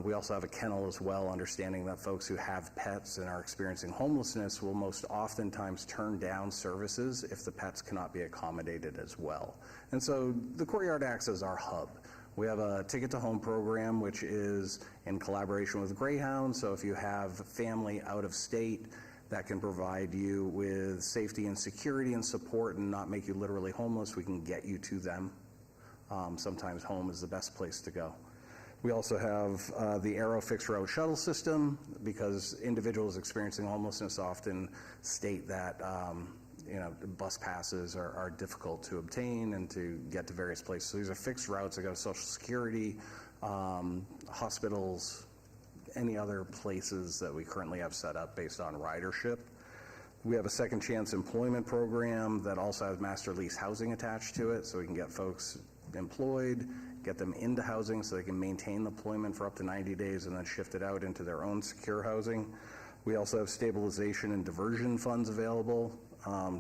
S13: We also have a kennel as well, understanding that folks who have pets and are experiencing homelessness will most oftentimes turn down services if the pets cannot be accommodated as well. And so the Courtyard acts as our hub. We have a Ticket to Home program, which is in collaboration with Greyhound. So if you have family out of state, that can provide you with safety and security and support and not make you literally homeless, we can get you to them. Sometimes home is the best place to go. We also have the Arrow Fixed Route Shuttle system, because individuals experiencing homelessness often state that bus passes are difficult to obtain and to get to various places. So these are fixed routes that go to Social Security, hospitals, any other places that we currently have set up based on ridership. We have a Second Chance Employment program that also has master lease housing attached to it, so we can get folks employed, get them into housing so they can maintain employment for up to 90 days and then shift it out into their own secure housing. We also have stabilization and diversion funds available.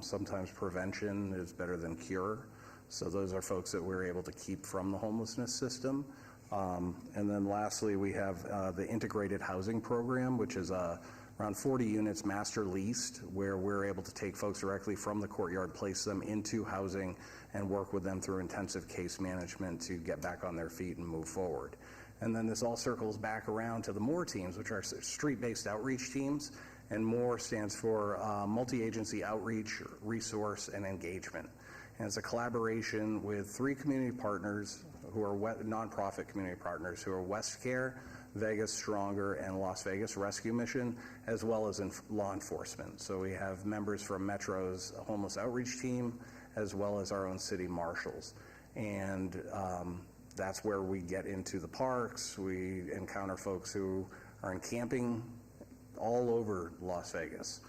S13: Sometimes prevention is better than cure. So those are folks that we're able to keep from the homelessness system. And then lastly, we have the integrated housing program, which is around 40 units master leased, where we're able to take folks directly from the Courtyard, place them into housing, and work with them through intensive case management to get back on their feet and move forward. And then this all circles back around to the MORE teams, which are street-based outreach teams, and MORE stands for Multi-Agency Outreach, Resource, and Engagement. And it's a collaboration with 3 community partners who are nonprofit community partners who are West Care, Vegas Stronger, and Las Vegas Rescue Mission, as well as in law enforcement. So we have members from Metro's homeless outreach team, as well as our own city marshals. And that's where we get into the parks. We encounter folks who are camping all over Las Vegas,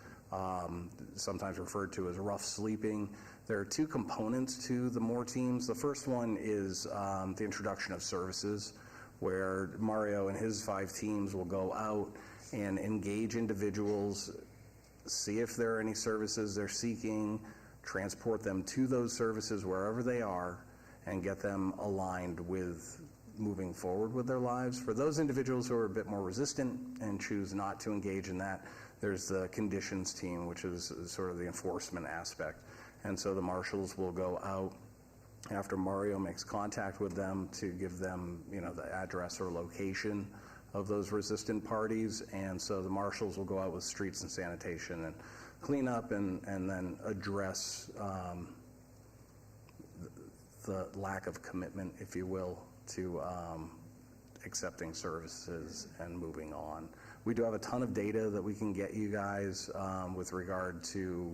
S13: sometimes referred to as rough sleeping. There are 2 components to the MORE teams. The first one is the introduction of services, where Mario and his 5 teams will go out and engage individuals, see if there are any services they're seeking, transport them to those services wherever they are, and get them aligned with moving forward with their lives. For those individuals who are a bit more resistant and choose not to engage in that, there's the conditions team, which is sort of the enforcement aspect. And so the marshals will go out after Mario makes contact with them to give them, the address or location of those resistant parties. And so the marshals will go out with streets and sanitation and clean up and then address the lack of commitment, if you will, to accepting services and moving on. We do have a ton of data that we can get you guys with regard to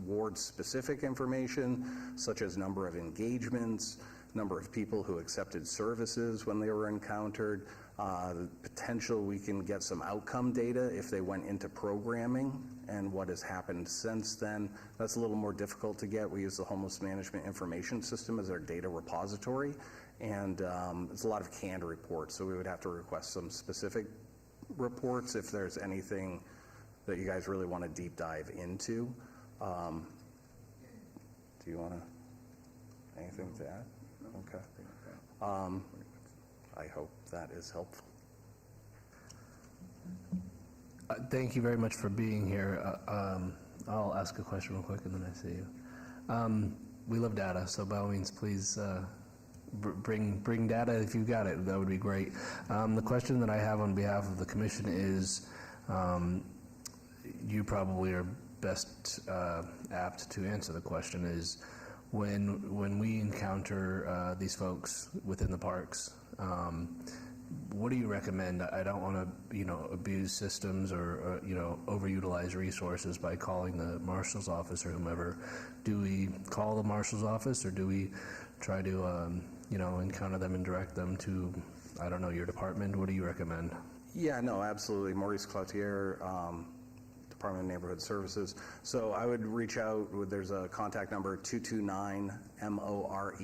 S13: ward-specific information, such as number of engagements, number of people who accepted services when they were encountered. The potential we can get some outcome data if they went into programming and what has happened since then. That's a little more difficult to get. We use the Homeless Management Information System as our data repository, and it's a lot of canned reports, so we would have to request some specific reports if there's anything that you guys really want to deep dive into. Do you want to, anything to add? Okay. I hope that is helpful.
S1: Thank you very much for being here. I'll ask a question real quick and then I see you. We love data, so by all means, please bring data if you've got it. That would be great. The question that I have on behalf of the commission is, you probably are best apt to answer the question, is when we encounter these folks within the parks, what do you recommend? I don't want to, abuse systems or overutilize resources by calling the marshal's office or whomever. Do we call the marshal's office, or do we try to, encounter them and direct them to, I don't know, your department? What do you recommend?
S13: Yeah, no, absolutely. Maurice Cloutier, Department of Neighborhood Services. So I would reach out. There's a contact number, 229-MORE,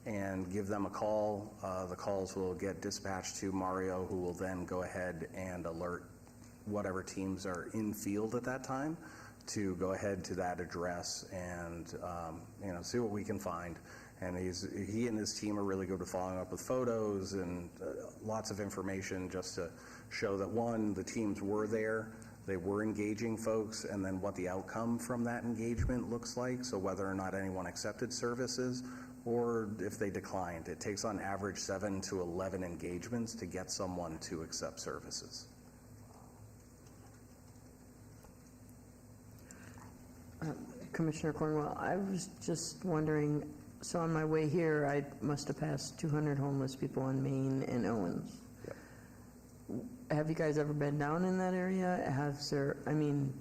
S13: and give them a call. The calls will get dispatched to Mario, who will then go ahead and alert whatever teams are in field at that time to go ahead to that address and see what we can find. And he and his team are really good at following up with photos and lots of information just to show that, one, the teams were there, they were engaging folks, and then what the outcome from that engagement looks like, so whether or not anyone accepted services or if they declined. It takes on average 7 to 11 engagements to get someone to accept services.
S9: Commissioner Cornwell, I was just wondering, so on my way here, I must have passed 200 homeless people on Main and Owens. Have you guys ever been down in that area? Has there, I mean,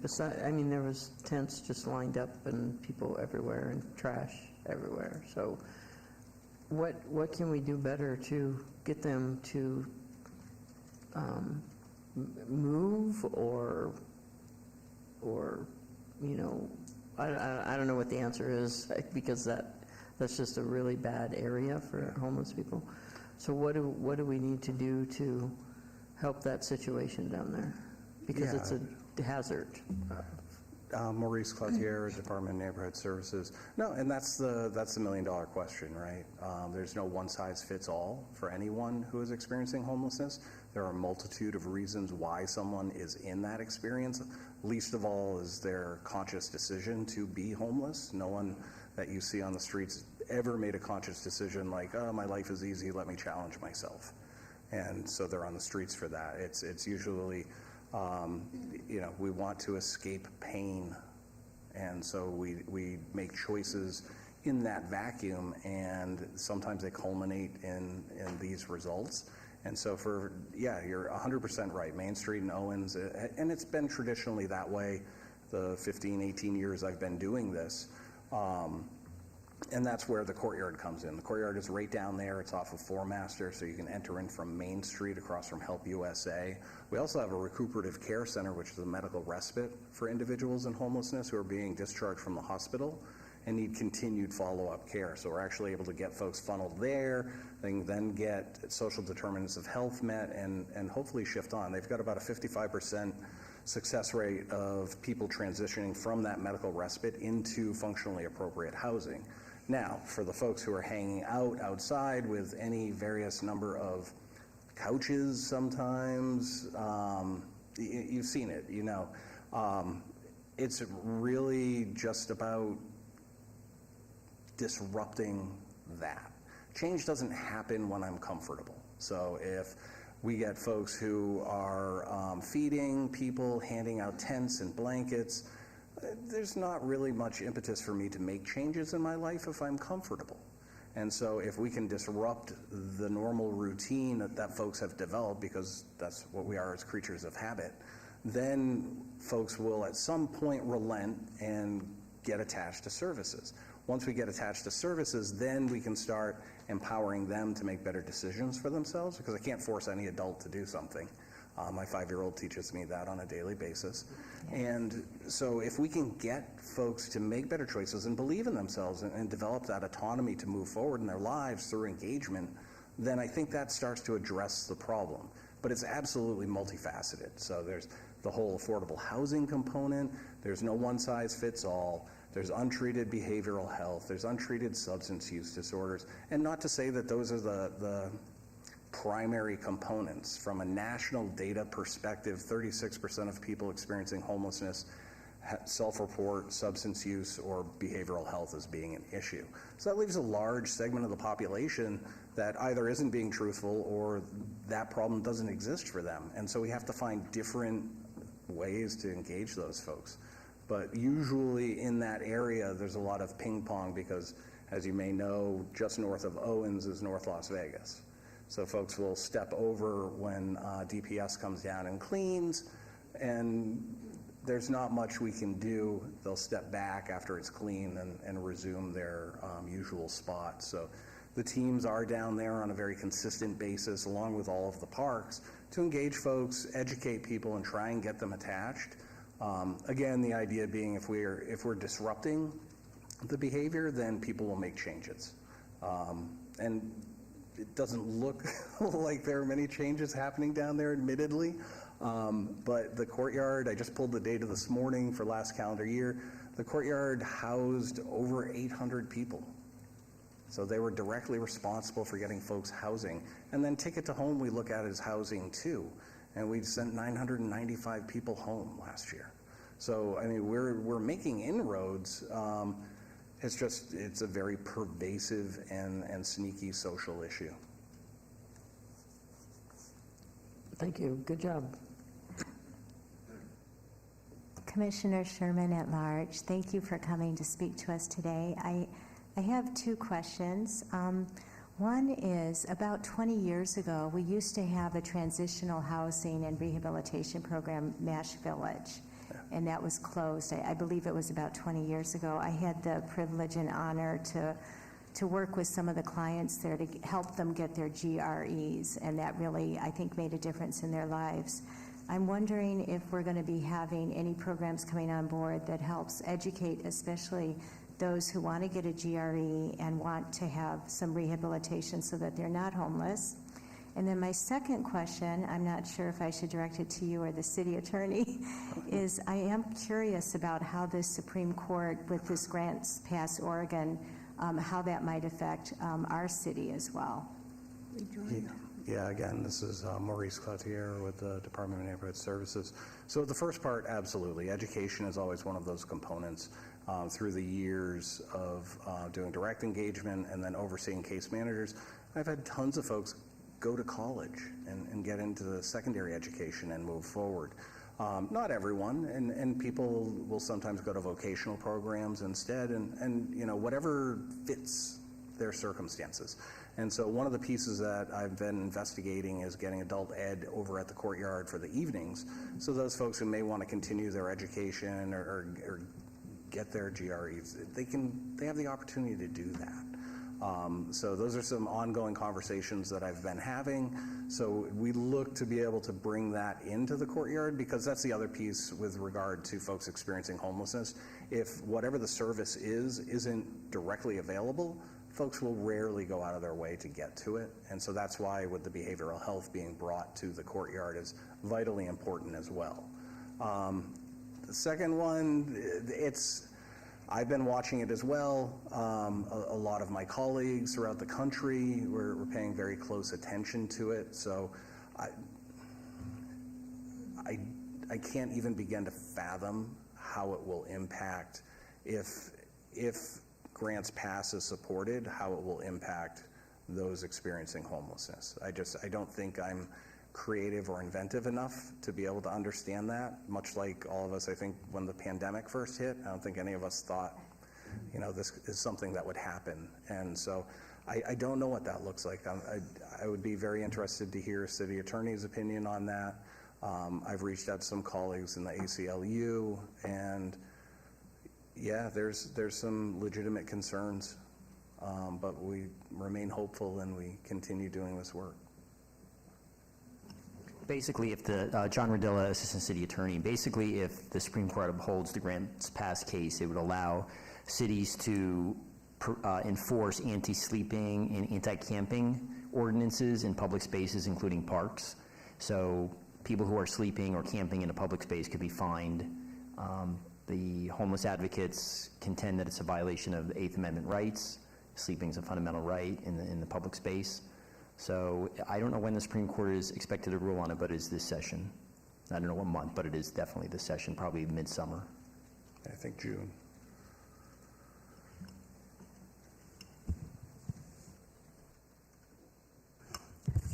S9: there was tents just lined up and people everywhere and trash everywhere. So what can we do better to get them to move or I don't know what the answer is, because that's just a really bad area for homeless people. So what do we need to do to help that situation down there? Because it's a hazard.
S13: Maurice Cloutier, Department of Neighborhood Services. No, and that's the $1 million question, right? There's no one size fits all for anyone who is experiencing homelessness. There are a multitude of reasons why someone is in that experience. Least of all is their conscious decision to be homeless. No one that you see on the streets ever made a conscious decision like, oh, my life is easy, let me challenge myself. And so they're on the streets for that. It's usually, we want to escape pain. And so we make choices in that vacuum, and sometimes they culminate in these results. And so you're 100% right. Main Street and Owens, and it's been traditionally that way the 15, 18 years I've been doing this. And that's where the courtyard comes in. The courtyard is right down there. It's off of Four Master, so you can enter in from Main Street across from Help USA. We also have a recuperative care center, which is a medical respite for individuals in homelessness who are being discharged from the hospital and need continued follow-up care. So we're actually able to get folks funneled there, they can then get social determinants of health met and hopefully shift on. They've got about a 55% success rate of people transitioning from that medical respite into functionally appropriate housing. Now, for the folks who are hanging out outside with any various number of couches sometimes, you've seen it, it's really just about disrupting that. Change doesn't happen when I'm comfortable. So if we get folks who are feeding people, handing out tents and blankets, there's not really much impetus for me to make changes in my life if I'm comfortable. And so if we can disrupt the normal routine that folks have developed, because that's what we are as creatures of habit, then folks will at some point relent and get attached to services. Once we get attached to services, then we can start empowering them to make better decisions for themselves, because I can't force any adult to do something. My 5-year-old teaches me that on a daily basis. And so if we can get folks to make better choices and believe in themselves and develop that autonomy to move forward in their lives through engagement, then I think that starts to address the problem. But it's absolutely multifaceted. So there's the whole affordable housing component. There's no one size fits all. There's untreated behavioral health. There's untreated substance use disorders. And not to say that those are the primary components. From a national data perspective, 36% of people experiencing homelessness self-report substance use or behavioral health as being an issue. So that leaves a large segment of the population that either isn't being truthful or that problem doesn't exist for them. And so we have to find different ways to engage those folks. But usually in that area, there's a lot of ping pong because, as you may know, just north of Owens is North Las Vegas. So folks will step over when DPS comes down and cleans, and there's not much we can do. They'll step back after it's clean and resume their usual spot. So the teams are down there on a very consistent basis, along with all of the parks, to engage folks, educate people, and try and get them attached. Again, the idea being if we're disrupting the behavior, then people will make changes. And it doesn't look like there are many changes happening down there, admittedly. But the courtyard, I just pulled the data this morning for last calendar year, the courtyard housed over 800 people So they were directly responsible for getting folks housing. And then Ticket to Home, we look at as housing too. And we sent 995 people home last year. So, I mean, we're making inroads. It's a very pervasive and sneaky social issue.
S9: Thank you. Good job.
S11: Commissioner Sherman at large, thank you for coming to speak to us today. I have two questions. One is, about 20 years ago, we used to have a transitional housing and rehabilitation program, MASH Village, and that was closed. I believe it was about 20 years ago. I had the privilege and honor to work with some of the clients there to help them get their GREs, and that really, I think, made a difference in their lives. I'm wondering if we're going to be having any programs coming on board that helps educate, especially those who want to get a GRE and want to have some rehabilitation so that they're not homeless. And then my second question, I'm not sure if I should direct it to you or the city attorney, is I am curious about how this Supreme Court, with this Grants Pass Oregon, how that might affect our city as well.
S13: Yeah, again, this is Maurice Cloutier with the Department of Neighborhood Services. So the first part, absolutely. Education is always one of those components. Through the years of doing direct engagement and then overseeing case managers, I've had tons of folks go to college and get into the secondary education and move forward. Not everyone, and people will sometimes go to vocational programs instead, and you know, whatever fits their circumstances. And so one of the pieces that I've been investigating is getting adult ed over at the courtyard for the evenings, so those folks who may want to continue their education or get their GREs, they have the opportunity to do that. So those are some ongoing conversations that I've been having. So we look to be able to bring that into the courtyard, because that's the other piece with regard to folks experiencing homelessness. If whatever the service isn't directly available, folks will rarely go out of their way to get to it. And so that's why with the behavioral health being brought to the courtyard is vitally important as well. The second one, I've been watching it as well. A lot of my colleagues throughout the country, we're paying very close attention to it. So I can't even begin to fathom how it will impact if Grants Pass is supported, how it will impact those experiencing homelessness. I don't think I'm creative or inventive enough to be able to understand that. Much like all of us, I think when the pandemic first hit, I don't think any of us thought, you know, this is something that would happen. And so I don't know what that looks like. I would be very interested to hear city attorney's opinion on that. I've reached out to some colleagues in the ACLU, and yeah, there's some legitimate concerns, but we remain hopeful and we continue doing this work.
S15: Basically, if the, John Rodilla, Assistant City Attorney, basically if the Supreme Court upholds the Grants Pass case, it would allow cities to enforce anti-sleeping and anti-camping ordinances in public spaces, including parks. So people who are sleeping or camping in a public space could be fined. The homeless advocates contend that it's a violation of the Eighth Amendment rights. Sleeping is a fundamental right in the public space. So I don't know when the Supreme Court is expected to rule on it, but it's this session. I don't know what month, but it is definitely this session, probably midsummer.
S13: I think June.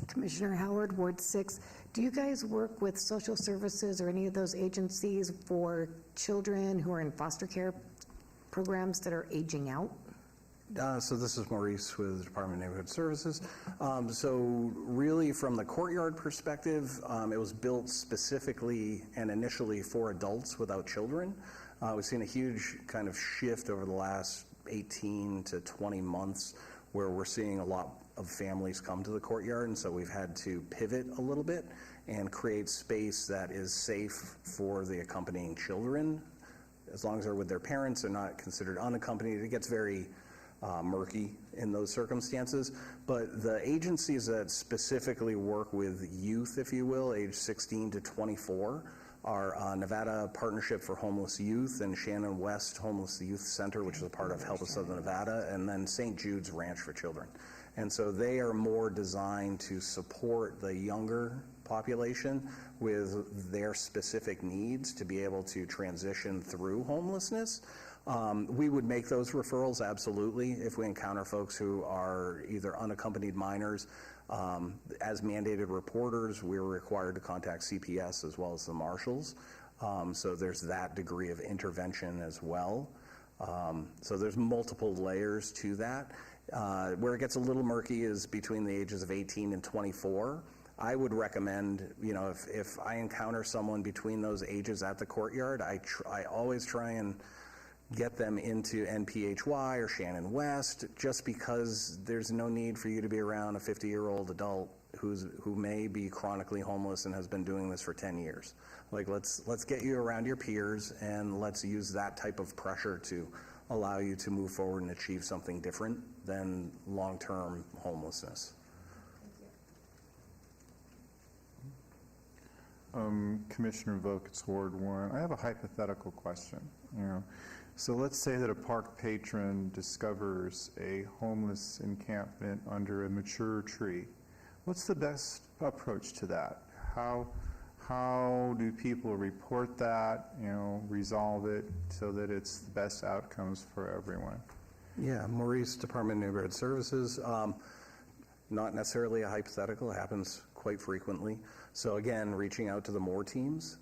S16: Commissioner Howard, Ward 6. Do you guys work with social services or any of those agencies for children who are in foster care programs that are aging out?
S13: So this is Maurice with the Department of Neighborhood Services. So really from the courtyard perspective, it was built specifically and initially for adults without children. We've seen a huge kind of shift over the last 18 to 20 months where we're seeing a lot of families come to the courtyard, and so we've had to pivot a little bit and create space that is safe for the accompanying children. As long as they're with their parents, they're not considered unaccompanied. It gets very murky in those circumstances. But the agencies that specifically work with youth, if you will, age 16 to 24, our Nevada Partnership for Homeless Youth and Shannon West Homeless Youth Center, which is a part of Help Us Southern Nevada, and then St. Jude's Ranch for Children. And so they are more designed to support the younger population with their specific needs to be able to transition through homelessness. We would make those referrals, absolutely, if we encounter folks who are either unaccompanied minors. As mandated reporters, we're required to contact CPS as well as the marshals. So there's that degree of intervention as well. So there's multiple layers to that. Where it gets a little murky is between the ages of 18 and 24. I would recommend, you know, if I encounter someone between those ages at the courtyard, I always try and get them into NPHY or Shannon West, just because there's no need for you to be around a 50-year-old adult who may be chronically homeless and has been doing this for 10 years. Like, let's get you around your peers, and let's use that type of pressure to allow you to move forward and achieve something different than long-term homelessness.
S8: Commissioner Voket's Ward 1, I have a hypothetical question. So let's say that a park patron discovers a homeless encampment under a mature tree. What's the best approach to that? How do people report that, resolve it so that it's the best outcomes for everyone?
S13: Yeah, Maurice, Department of Neighborhood Services. Not necessarily a hypothetical, it happens quite frequently. So again, reaching out to the MORE teams,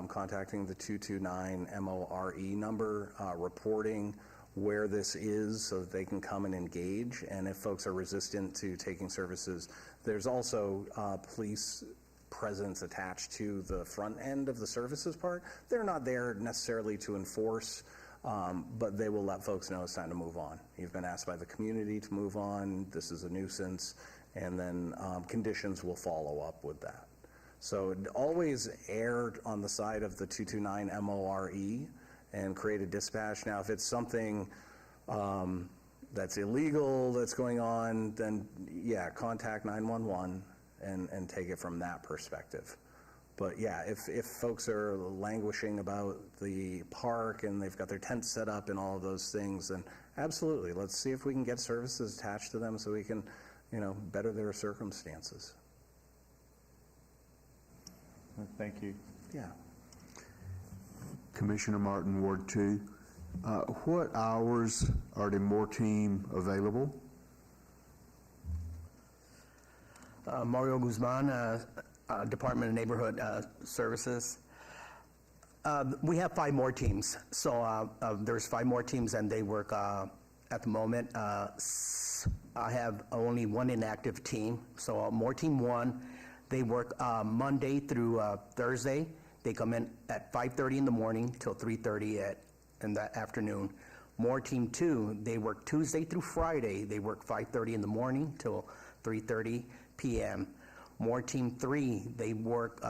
S13: contacting the 229 MORE number, reporting where this is so that they can come and engage. And if folks are resistant to taking services, there's also police presence attached to the front end of the services part. They're not there necessarily to enforce, but they will let folks know it's time to move on. You've been asked by the community to move on, this is a nuisance, and then conditions will follow up with that. So always err on the side of the 229 MORE and create a dispatch. Now, if it's something that's illegal that's going on, then yeah, contact 911 and take it from that perspective. But yeah, if folks are languishing about the park and they've got their tents set up and all of those things, then absolutely, let's see if we can get services attached to them so we can, better their circumstances.
S8: Thank you.
S13: Yeah.
S3: Commissioner Martin, Ward 2. What hours are the MORE team available?
S14: Mario Guzman, Department of Neighborhood Services. We have 5 more teams. So there's 5 more teams, and they work at the moment. I have only one inactive team. So MORE Team 1, they work Monday through Thursday. They come in at 5:30 in the morning till 3:30 in the afternoon. MORE Team 2, they work Tuesday through Friday. They work 5:30 in the morning till 3:30 p.m. MORE Team 3, they work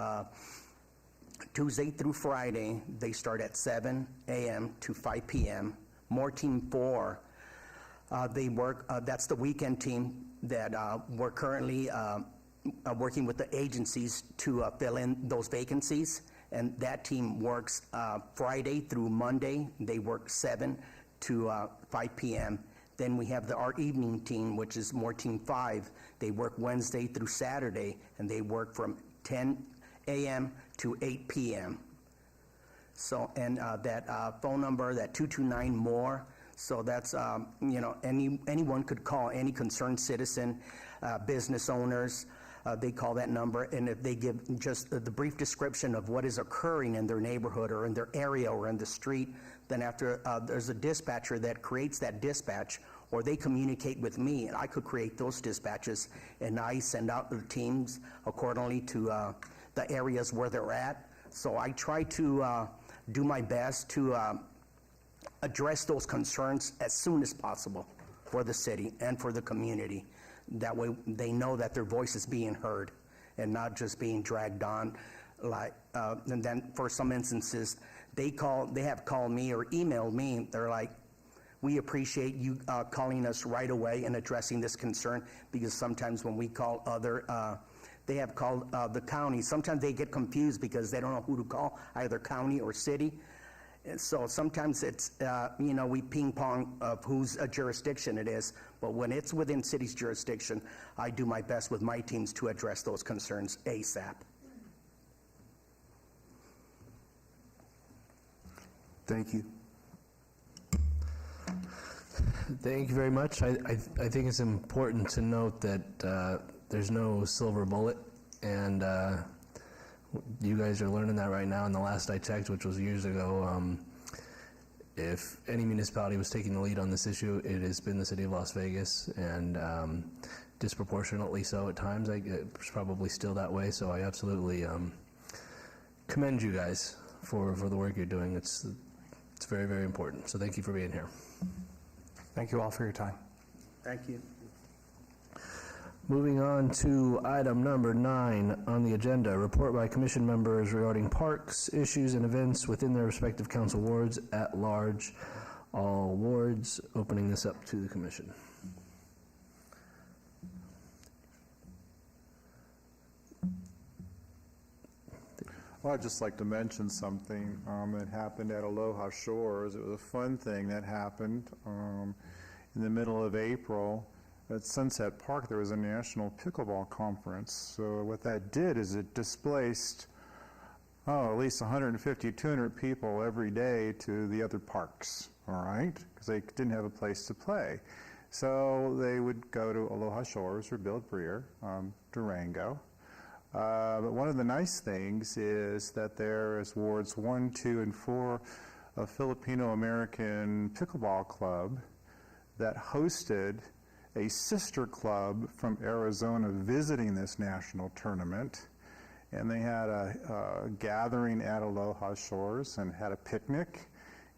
S14: Tuesday through Friday. They start at 7 a.m. to 5 p.m. MORE Team 4, they work, that's the weekend team that we're currently working with the agencies to fill in those vacancies. And that team works Friday through Monday. They work 7 to 5 p.m. Then we have our evening team, which is MORE Team 5. They work Wednesday through Saturday, and they work from 10 a.m. to 8 p.m. So, and that phone number, that 229 MORE, so that's, anyone could call, any concerned citizen, business owners, they call that number, and if they give just the brief description of what is occurring in their neighborhood or in their area or in the street, then after there's a dispatcher that creates that dispatch, or they communicate with me, and I could create those dispatches, and I send out the teams accordingly to the areas where they're at. So I try to do my best to address those concerns as soon as possible for the city and for the community. That way they know that their voice is being heard and not just being dragged on. And then for some instances, they have called me or emailed me. They're like, we appreciate you calling us right away and addressing this concern, because sometimes when we call other they have called the county. Sometimes they get confused because they don't know who to call, either county or city. And so sometimes it's, we ping pong of whose jurisdiction it is, but when it's within city's jurisdiction, I do my best with my teams to address those concerns ASAP.
S3: Thank you.
S1: Thank you very much. I think it's important to note that there's no silver bullet, and you guys are learning that right now. And the last I checked, which was years ago, if any municipality was taking the lead on this issue, it has been the city of Las Vegas, and disproportionately so at times. It's probably still that way, so I absolutely commend you guys for the work you're doing. It's very, very important. So thank you for being here.
S13: Thank you all for your time.
S14: Thank you.
S1: Moving on to item number 9 on the agenda, report by commission members regarding parks, issues, and events within their respective council wards at large. All wards, opening this up to the commission.
S8: Well, I'd just like to mention something that happened at Aloha Shores. It was a fun thing that happened in the middle of April. At Sunset Park, there was a national pickleball conference. So what that did is it displaced, at least 150, 200 people every day to the other parks, all right? Because they didn't have a place to play. So they would go to Aloha Shores or Bill Breer, Durango. But one of the nice things is that there is wards 1, 2, and 4 of Filipino-American Pickleball Club that hosted a sister club from Arizona visiting this national tournament. And they had a gathering at Aloha Shores and had a picnic,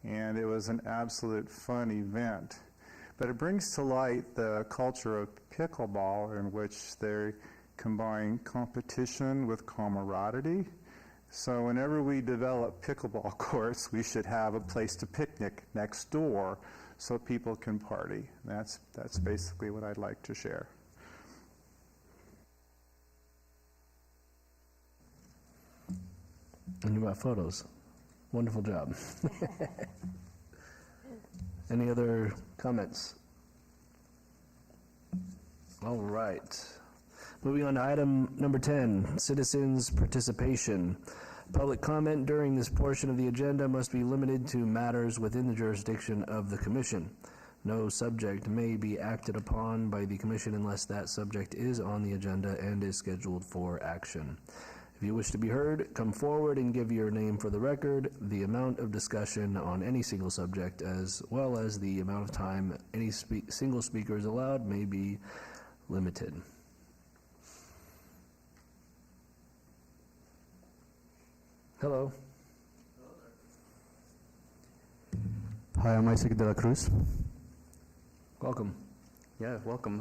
S8: and it was an absolute fun event. But it brings to light the culture of pickleball, in which they combine competition with camaraderie. So whenever we develop pickleball courts, we should have a place to picnic next door so people can party. That's basically what I'd like to share.
S1: And you got photos. Wonderful job. Any other comments? All right. Moving on to item number 10, citizens' participation. Public comment during this portion of the agenda must be limited to matters within the jurisdiction of the commission. No subject may be acted upon by the commission unless that subject is on the agenda and is scheduled for action. If you wish to be heard, come forward and give your name for the record. The amount of discussion on any single subject, as well as the amount of time any single speaker is allowed, may be limited. Hello.
S17: Hi, I'm Isaac de la Cruz.
S1: Welcome.
S17: Yeah, welcome.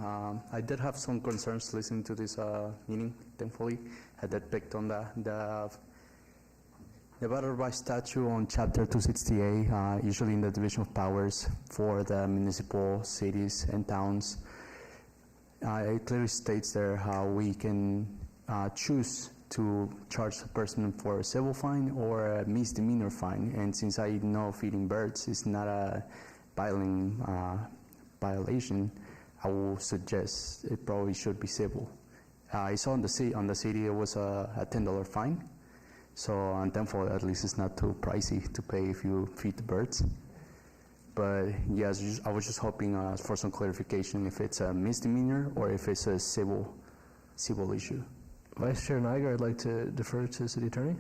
S17: I did have some concerns listening to this meeting, thankfully. I did picked on the battle by statute on Chapter 268, usually in the division of powers for the municipal cities and towns. It clearly states there how we can choose to charge a person for a civil fine or a misdemeanor fine. And since I know feeding birds is not a violation, I will suggest it probably should be civil. I saw on the city it was a $10 fine. So I'm thankful at least it's not too pricey to pay if you feed the birds. But yes, I was just hoping for some clarification if it's a misdemeanor or if it's a civil issue.
S1: Vice Chair Niger, I'd like to defer to the City Attorney.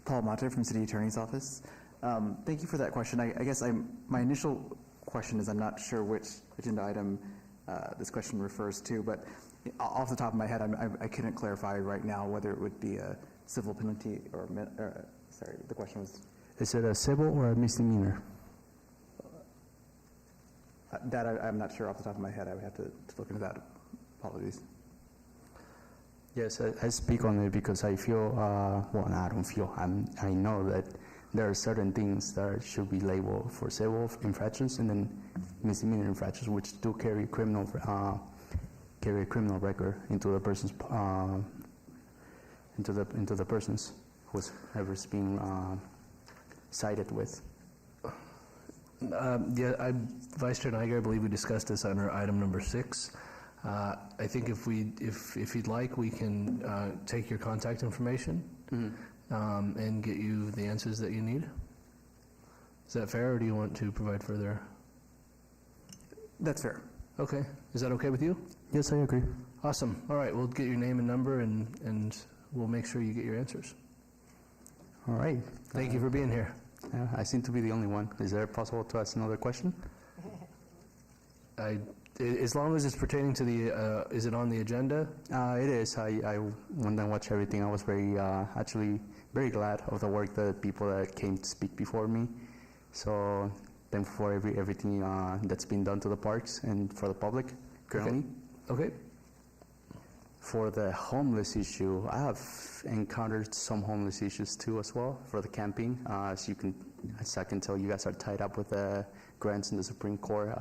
S18: Paul Mate from City Attorney's Office. Thank you for that question. I guess my initial question is I'm not sure which agenda item this question refers to, but off the top of my head, I couldn't clarify right now whether it would be a civil penalty or sorry, the question was...
S17: Is it a civil or a misdemeanor?
S18: That I'm not sure off the top of my head. I would have to look into that. Apologies.
S17: Yes, I speak on it because I feel, well, I don't feel, I know that there are certain things that should be labeled for civil infractions and then misdemeanor infractions, which do carry criminal record into the person's into the persons whoever's being cited with.
S1: Vice Chair Niger, I believe we discussed this under item number 6. I think if you'd like, we can take your contact information and get you the answers that you need. Is that fair, or do you want to provide further?
S18: That's fair.
S1: Okay. Is that okay with you?
S17: Yes, I agree.
S1: Awesome. All right, we'll get your name and number, and we'll make sure you get your answers.
S17: All right.
S1: Thank you for being here.
S17: I seem to be the only one. Is it possible to ask another question?
S1: As long as it's pertaining to the, is it on the agenda?
S17: It is. When I watched everything, I was actually very glad of the work that people that came to speak before me. So thankful for everything that's been done to the parks and for the public currently.
S1: Okay.
S17: For the homeless issue, I have encountered some homeless issues too as well for the camping. As I can tell, you guys are tied up with the grants in the Supreme Court.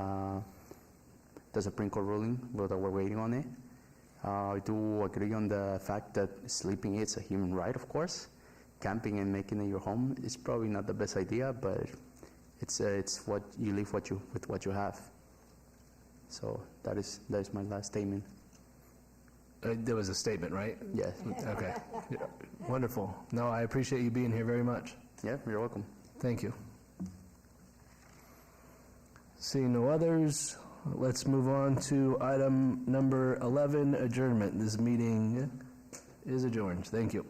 S17: The Supreme Court ruling, whether we're waiting on it. I do agree on the fact that sleeping is a human right, of course. Camping and making it your home is probably not the best idea, but it's what you live with what you have. So that is my last statement.
S1: There was a statement, right?
S17: Yes.
S1: Okay. Yeah. Wonderful. No, I appreciate you being here very much.
S17: Yeah, you're welcome.
S1: Thank you. Seeing no others, let's move on to item number 11, adjournment. This meeting is adjourned. Thank you.